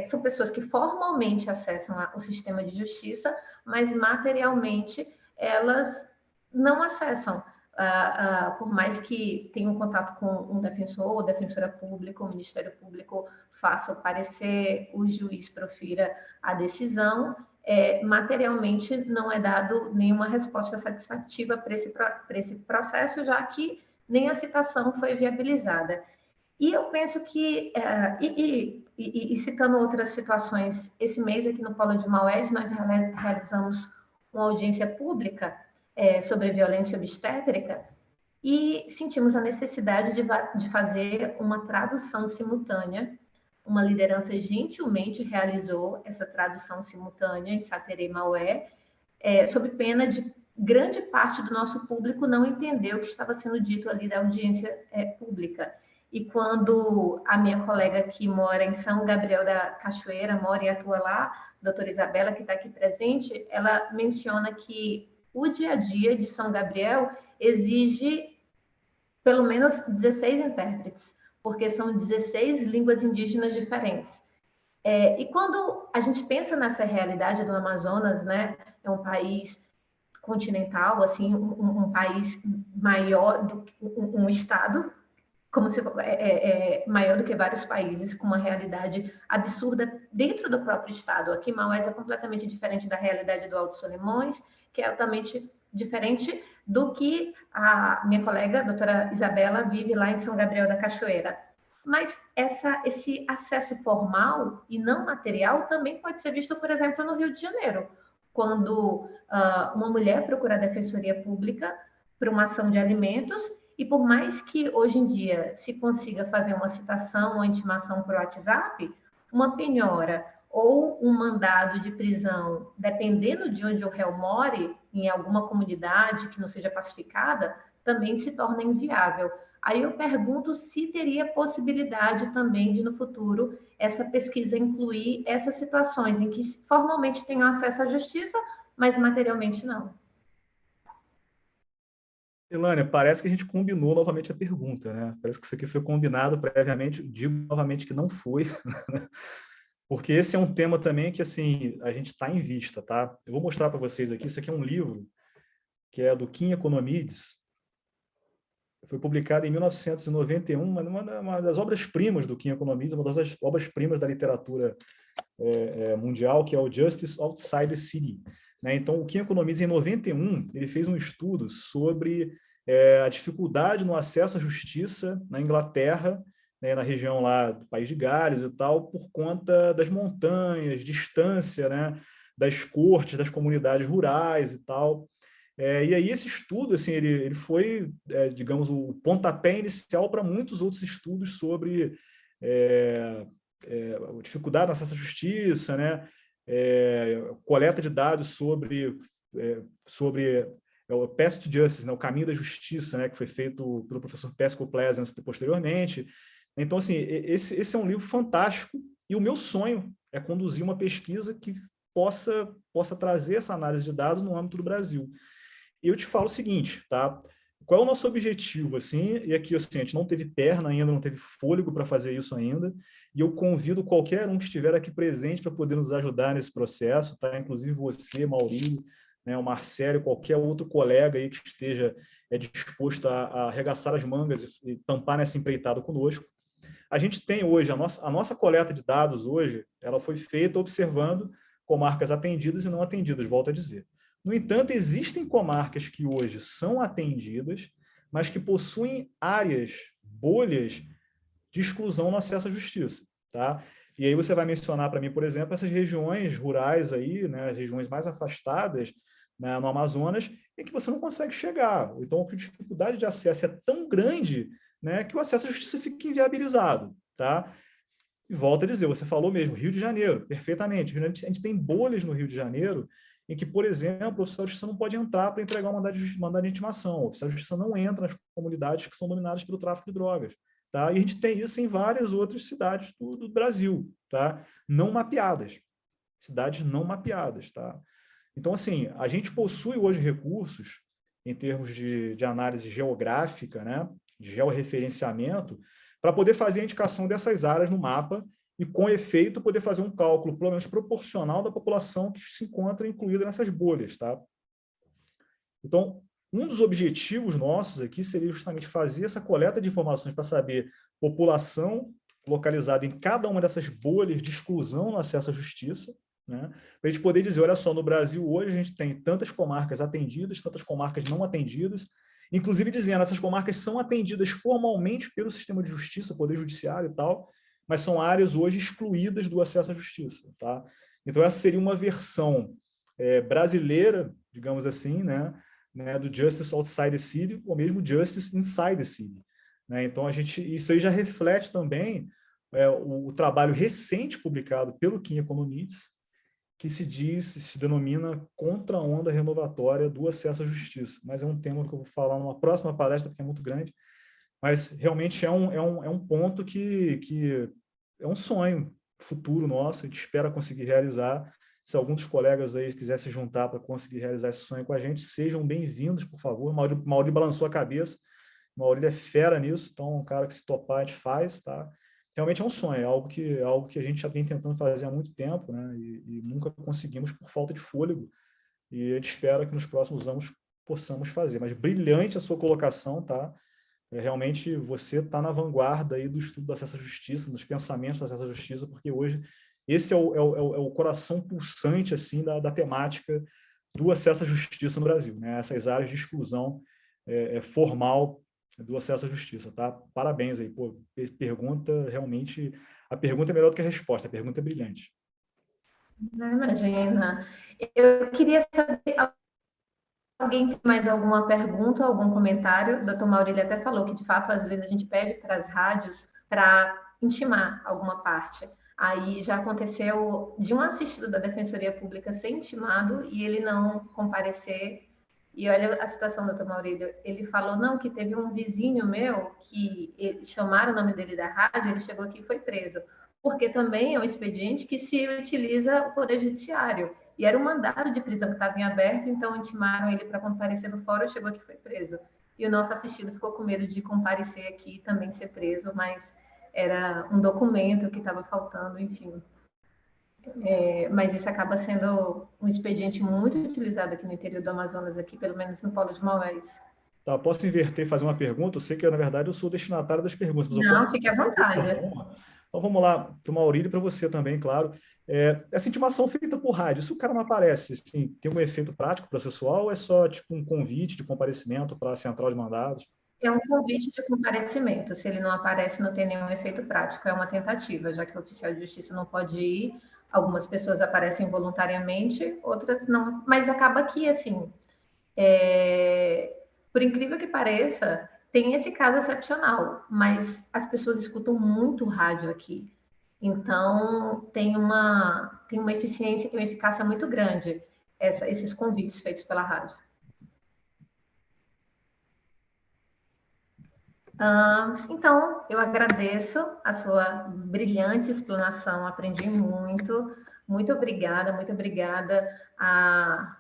são pessoas que formalmente acessam o sistema de justiça, mas materialmente elas não acessam. Por mais que tenham contato com um defensor ou defensora pública, o Ministério Público faça o parecer, o juiz profira a decisão, materialmente não é dado nenhuma resposta satisfativa para esse processo, já que nem a citação foi viabilizada. E eu penso que, citando outras situações, esse mês aqui no Polo de Maués, nós realizamos uma audiência pública sobre violência obstétrica e sentimos a necessidade de fazer uma tradução simultânea. Uma liderança gentilmente realizou essa tradução simultânea em Sateré, Maué, sob pena de grande parte do nosso público não entender o que estava sendo dito ali da audiência pública. E quando a minha colega que mora em São Gabriel da Cachoeira, mora e atua lá, a doutora Isabela, que está aqui presente, ela menciona que o dia a dia de São Gabriel exige pelo menos 16 intérpretes, porque são 16 línguas indígenas diferentes. E quando a gente pensa nessa realidade do Amazonas, né, é um país continental, assim, um país maior do que um estado, como se maior do que vários países, com uma realidade absurda dentro do próprio estado. Aqui, Maués é completamente diferente da realidade do Alto Solimões, que é altamente diferente do que a minha colega, a doutora Isabela, vive lá em São Gabriel da Cachoeira. Mas esse acesso formal e não material também pode ser visto, por exemplo, no Rio de Janeiro, quando uma mulher procura a Defensoria Pública para uma ação de alimentos. E por mais que hoje em dia se consiga fazer uma citação ou intimação por WhatsApp, uma penhora ou um mandado de prisão, dependendo de onde o réu more, em alguma comunidade que não seja pacificada, também se torna inviável. Aí eu pergunto se teria possibilidade também de, no futuro, essa pesquisa incluir essas situações em que formalmente tenham acesso à justiça, mas materialmente não. Elânia, parece que a gente combinou novamente a pergunta, né? Parece que isso aqui foi combinado previamente. Digo novamente que não foi, porque esse é um tema também que, assim, a gente está em vista, tá? Eu vou mostrar para vocês aqui. Isso aqui é um livro que é do Kim Economides. Foi publicado em 1991, uma das obras-primas do Kim Economides, uma das obras-primas da literatura mundial, que é o Justice Outside the City. Né? Então, o Kim Economides, em 91, ele fez um estudo sobre a dificuldade no acesso à justiça na Inglaterra, né, na região lá do País de Gales e tal, por conta das montanhas, distância, né, das cortes, das comunidades rurais e tal. E aí esse estudo, assim, ele foi, digamos, o pontapé inicial para muitos outros estudos sobre a dificuldade no acesso à justiça, né? Coleta de dados sobre o Path to Justice, né? O caminho da justiça, né? Que foi feito pelo professor Pascal Pleasance posteriormente. Então, assim, esse é um livro fantástico e o meu sonho é conduzir uma pesquisa que possa trazer essa análise de dados no âmbito do Brasil. E eu te falo o seguinte, tá? Qual é o nosso objetivo, assim? E aqui, assim, a gente não teve perna ainda, não teve fôlego para fazer isso ainda, e eu convido qualquer um que estiver aqui presente para poder nos ajudar nesse processo, tá? Inclusive você, Maurílio, né, o Marcelo, qualquer outro colega aí que esteja disposto a arregaçar as mangas e tampar nessa empreitada conosco. A gente tem hoje, a nossa coleta de dados hoje, ela foi feita observando comarcas atendidas e não atendidas, volto a dizer. No entanto, existem comarcas que hoje são atendidas, mas que possuem áreas, bolhas de exclusão no acesso à justiça. Tá? E aí você vai mencionar para mim, por exemplo, essas regiões rurais aí, né, as regiões mais afastadas, né, no Amazonas, em que você não consegue chegar. Então, a dificuldade de acesso é tão grande, né, que o acesso à justiça fica inviabilizado. Tá? E volto a dizer, você falou mesmo, Rio de Janeiro, perfeitamente. A gente tem bolhas no Rio de Janeiro em que, por exemplo, o oficial de justiça não pode entrar para entregar um mandado de intimação. O oficial de justiça não entra nas comunidades que são dominadas pelo tráfico de drogas. Tá? E a gente tem isso em várias outras cidades do Brasil, tá? Não mapeadas. Cidades não mapeadas. Tá? Então, assim, a gente possui hoje recursos em termos de análise geográfica, né? De georreferenciamento, para poder fazer a indicação dessas áreas no mapa e, com efeito, poder fazer um cálculo, pelo menos proporcional, da população que se encontra incluída nessas bolhas. Tá? Então, um dos objetivos nossos aqui seria justamente fazer essa coleta de informações para saber população localizada em cada uma dessas bolhas de exclusão no acesso à justiça, né? Para a gente poder dizer, olha só, no Brasil hoje a gente tem tantas comarcas atendidas, tantas comarcas não atendidas, inclusive dizendo, essas comarcas são atendidas formalmente pelo sistema de justiça, poder judiciário e tal, mas são áreas hoje excluídas do acesso à justiça. Tá? Então, essa seria uma versão brasileira, digamos assim, né, do Justice Outside the City, ou mesmo Justice Inside the City. Né? Então, isso aí já reflete também o trabalho recente publicado pelo Kim Economides, que se denomina Contra a Onda Renovatória do Acesso à Justiça. Mas é um tema que eu vou falar numa próxima palestra, porque é muito grande. Mas realmente é um ponto que é um sonho futuro nosso, a gente espera conseguir realizar. Se algum dos colegas aí quiser se juntar para conseguir realizar esse sonho com a gente, sejam bem-vindos, por favor. O Maurílio balançou a cabeça, o Maurílio é fera nisso, então um cara que se topar a gente faz, tá? Realmente é um sonho, é algo que a gente já vem tentando fazer há muito tempo, né? E nunca conseguimos por falta de fôlego, e a gente espera que nos próximos anos possamos fazer. Mas brilhante a sua colocação, tá? Realmente você está na vanguarda aí do estudo do acesso à justiça, dos pensamentos do acesso à justiça, porque hoje esse é o coração pulsante assim, da temática do acesso à justiça no Brasil, né? Essas áreas de exclusão formal do acesso à justiça. Tá? Parabéns aí. Pô, pergunta realmente... A pergunta é melhor do que a resposta, a pergunta é brilhante. Não imagina. Eu queria saber... Alguém tem mais alguma pergunta, algum comentário? O doutor Maurílio até falou que, de fato, às vezes a gente pede para as rádios para intimar alguma parte. Aí já aconteceu de um assistido da Defensoria Pública ser intimado e ele não comparecer E olha a situação, doutor Maurílio, ele falou, não, que teve um vizinho meu que chamaram o nome dele da rádio, ele chegou aqui e foi preso. Porque também é um expediente que se utiliza o Poder Judiciário. E era um mandado de prisão que estava em aberto, então intimaram ele para comparecer no fórum, chegou aqui e foi preso. E o nosso assistido ficou com medo de comparecer aqui e também ser preso, mas era um documento que estava faltando, enfim. Mas isso acaba sendo um expediente muito utilizado aqui no interior do Amazonas, aqui, pelo menos no Polo de Maués. Tá, posso inverter e fazer uma pergunta? Eu sei que, na verdade, eu sou o destinatário das perguntas. Mas não, fique à vontade. Então, vamos lá, para o Maurílio e para você também, claro. Essa intimação feita por rádio, se o cara não aparece, assim, tem um efeito prático processual ou é só tipo um convite de comparecimento para a central de mandados? É um convite de comparecimento. Se ele não aparece, não tem nenhum efeito prático. É uma tentativa, já que o oficial de justiça não pode ir. Algumas pessoas aparecem voluntariamente, outras não. Mas acaba que, assim, por incrível que pareça, tem esse caso excepcional, mas as pessoas escutam muito rádio aqui. Então, tem uma eficiência, tem uma eficácia muito grande esses convites feitos pela rádio. Então, eu agradeço a sua brilhante explanação, aprendi muito. Muito obrigada à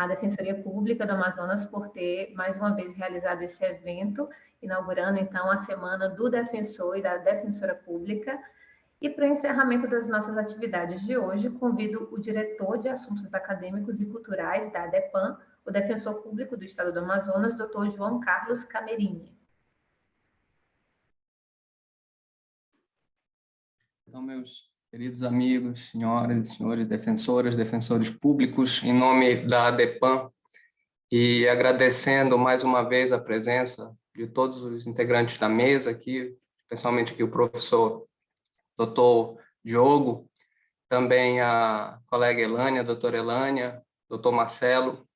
Defensoria Pública do Amazonas por ter, mais uma vez, realizado esse evento, inaugurando, então, a Semana do Defensor e da Defensora Pública. E para o encerramento das nossas atividades de hoje, convido o diretor de Assuntos Acadêmicos e Culturais da ADEPAN, o Defensor Público do Estado do Amazonas, Dr. João Carlos Camerini. Então, meus queridos amigos, senhoras e senhores defensoras, defensores públicos, em nome da ADEPAN, e agradecendo mais uma vez a presença de todos os integrantes da mesa aqui, especialmente aqui o professor Dr. Diogo, também a colega Elânia, a doutora Elânia, doutor Marcelo,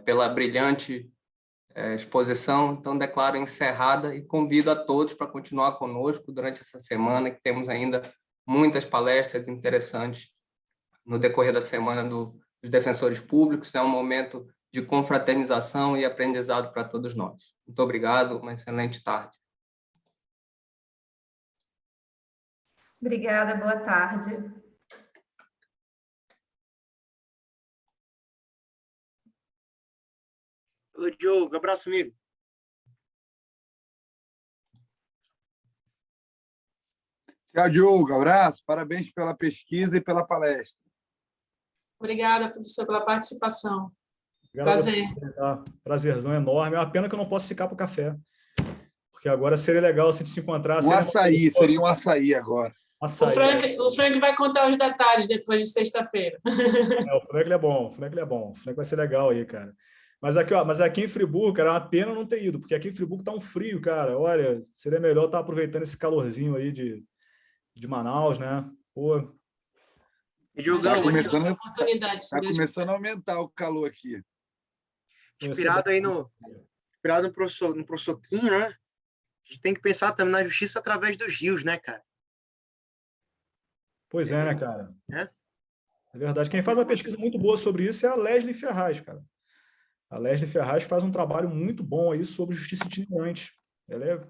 pela brilhante exposição. Então, declaro encerrada e convido a todos para continuar conosco durante essa semana, que temos ainda muitas palestras interessantes no decorrer da Semana dos Defensores Públicos. É um momento de confraternização e aprendizado para todos nós. Muito obrigado, uma excelente tarde. Obrigada, boa tarde. Ô, Diogo, abraço, amigo. Tchau, Diogo. Abraço. Parabéns pela pesquisa e pela palestra. Obrigada, professor, pela participação. Prazer. Prazerzão enorme. É uma pena que eu não posso ficar para o café. Porque agora seria legal se a gente se encontrar. Um açaí, seria um açaí agora. Açaí. O Frank vai contar os detalhes depois de sexta-feira. O Frank é bom, o Frank vai ser legal aí, cara. Mas aqui em Friburgo, cara, é uma pena não ter ido, porque aqui em Friburgo tá um frio, cara. Olha, seria melhor estar aproveitando esse calorzinho aí de Manaus, né? Pô. Diogão, tá começando a aumentar o calor aqui. Inspirado aí no professor Kim, né? A gente tem que pensar também na justiça através dos rios, né, cara? Pois é, né, cara? É verdade. Quem faz uma pesquisa muito boa sobre isso é a Leslie Ferraz, cara. A Leslie Ferraz faz um trabalho muito bom aí sobre justiça itinerante. Ela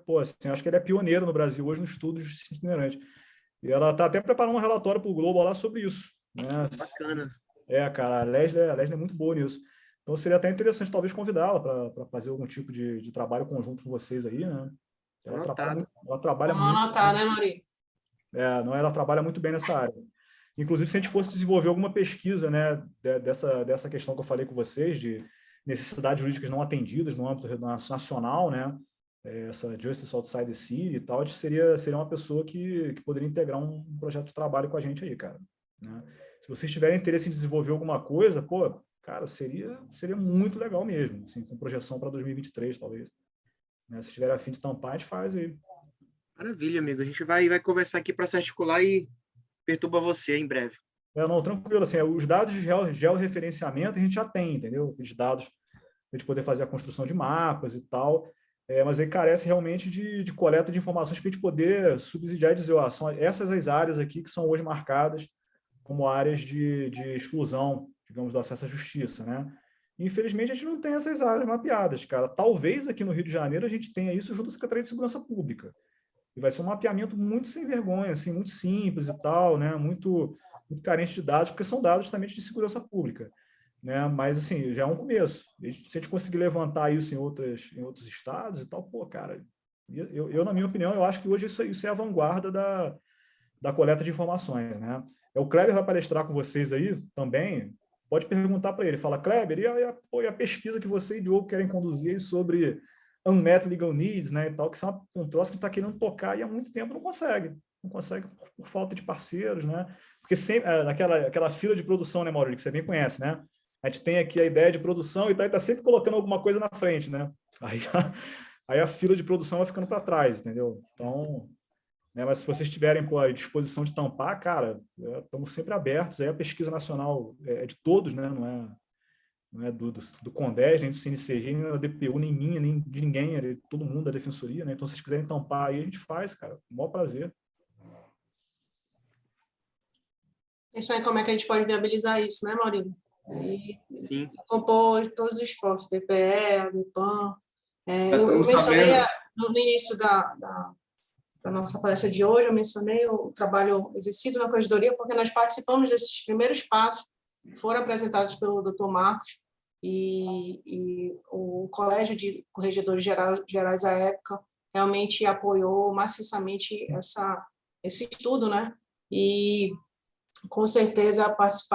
acho que ela é pioneira no Brasil hoje no estudo de justiça itinerante. E ela está até preparando um relatório para o Globo lá sobre isso. Né? Bacana. Cara, a Leslie é muito boa nisso. Então seria até interessante talvez convidá-la para fazer algum tipo de trabalho conjunto com vocês aí, né? Ela trabalha muito. Vamos anotar, né, Maurício? Ela trabalha muito bem nessa área. Inclusive, se a gente fosse desenvolver alguma pesquisa, né, dessa questão que eu falei com vocês, de necessidades jurídicas não atendidas no âmbito nacional, né, essa Justice Outside the City e tal, seria uma pessoa que poderia integrar um projeto de trabalho com a gente aí, cara. Né? Se vocês tiverem interesse em desenvolver alguma coisa, pô, cara, seria muito legal mesmo, assim, com projeção para 2023, talvez. Né? Se tiver a fim de tampar, a gente faz aí. Maravilha, amigo. A gente vai conversar aqui para se articular e perturba você em breve. Não, tranquilo. Assim, os dados de georreferenciamento a gente já tem, entendeu? Os dados para a gente poder fazer a construção de mapas e tal, mas aí carece realmente de coleta de informações para a gente poder subsidiar e dizer, são essas as áreas aqui que são hoje marcadas como áreas de exclusão, digamos, do acesso à justiça, né? Infelizmente, a gente não tem essas áreas mapeadas, cara. Talvez aqui no Rio de Janeiro a gente tenha isso junto à Secretaria de Segurança Pública. E vai ser um mapeamento muito sem vergonha, assim, muito simples e tal, né? Muito carente de dados, porque são dados justamente de segurança pública, né? Mas, assim, já é um começo. Se a gente conseguir levantar isso em outros estados e tal, pô, cara, na minha opinião, eu acho que hoje isso é a vanguarda da coleta de informações, né? O Kleber vai palestrar com vocês aí também. Pode perguntar para ele. Fala, Kleber, e a pesquisa que você e o Diogo querem conduzir aí sobre unmet legal needs, né, e tal, que são um troço que está querendo tocar e há muito tempo não consegue por falta de parceiros, né? Porque sempre aquela fila de produção, né, Maurício, que você bem conhece, né? A gente tem aqui a ideia de produção e está sempre colocando alguma coisa na frente, né? Aí a fila de produção vai ficando para trás, entendeu? Então, né, mas se vocês tiverem a disposição de tampar, cara, estamos sempre abertos. Aí a pesquisa nacional é de todos, né? Não é do CONDES, nem do CNCG, nem da DPU, nem minha, nem de ninguém, é de todo mundo da Defensoria, né? Então, se vocês quiserem tampar aí, a gente faz, cara, com o maior prazer. Pensar em como é que a gente pode viabilizar isso, né, Maurício? E Sim. compor todos os esforços, DPE, ABPAN. Eu mencionei no início da nossa palestra de hoje, eu mencionei o trabalho exercido na corregedoria, porque nós participamos desses primeiros passos, que foram apresentados pelo Dr. Marcos, e o Colégio de Corregedores Gerais à época realmente apoiou maciçamente esse estudo, né? E, com certeza, a participação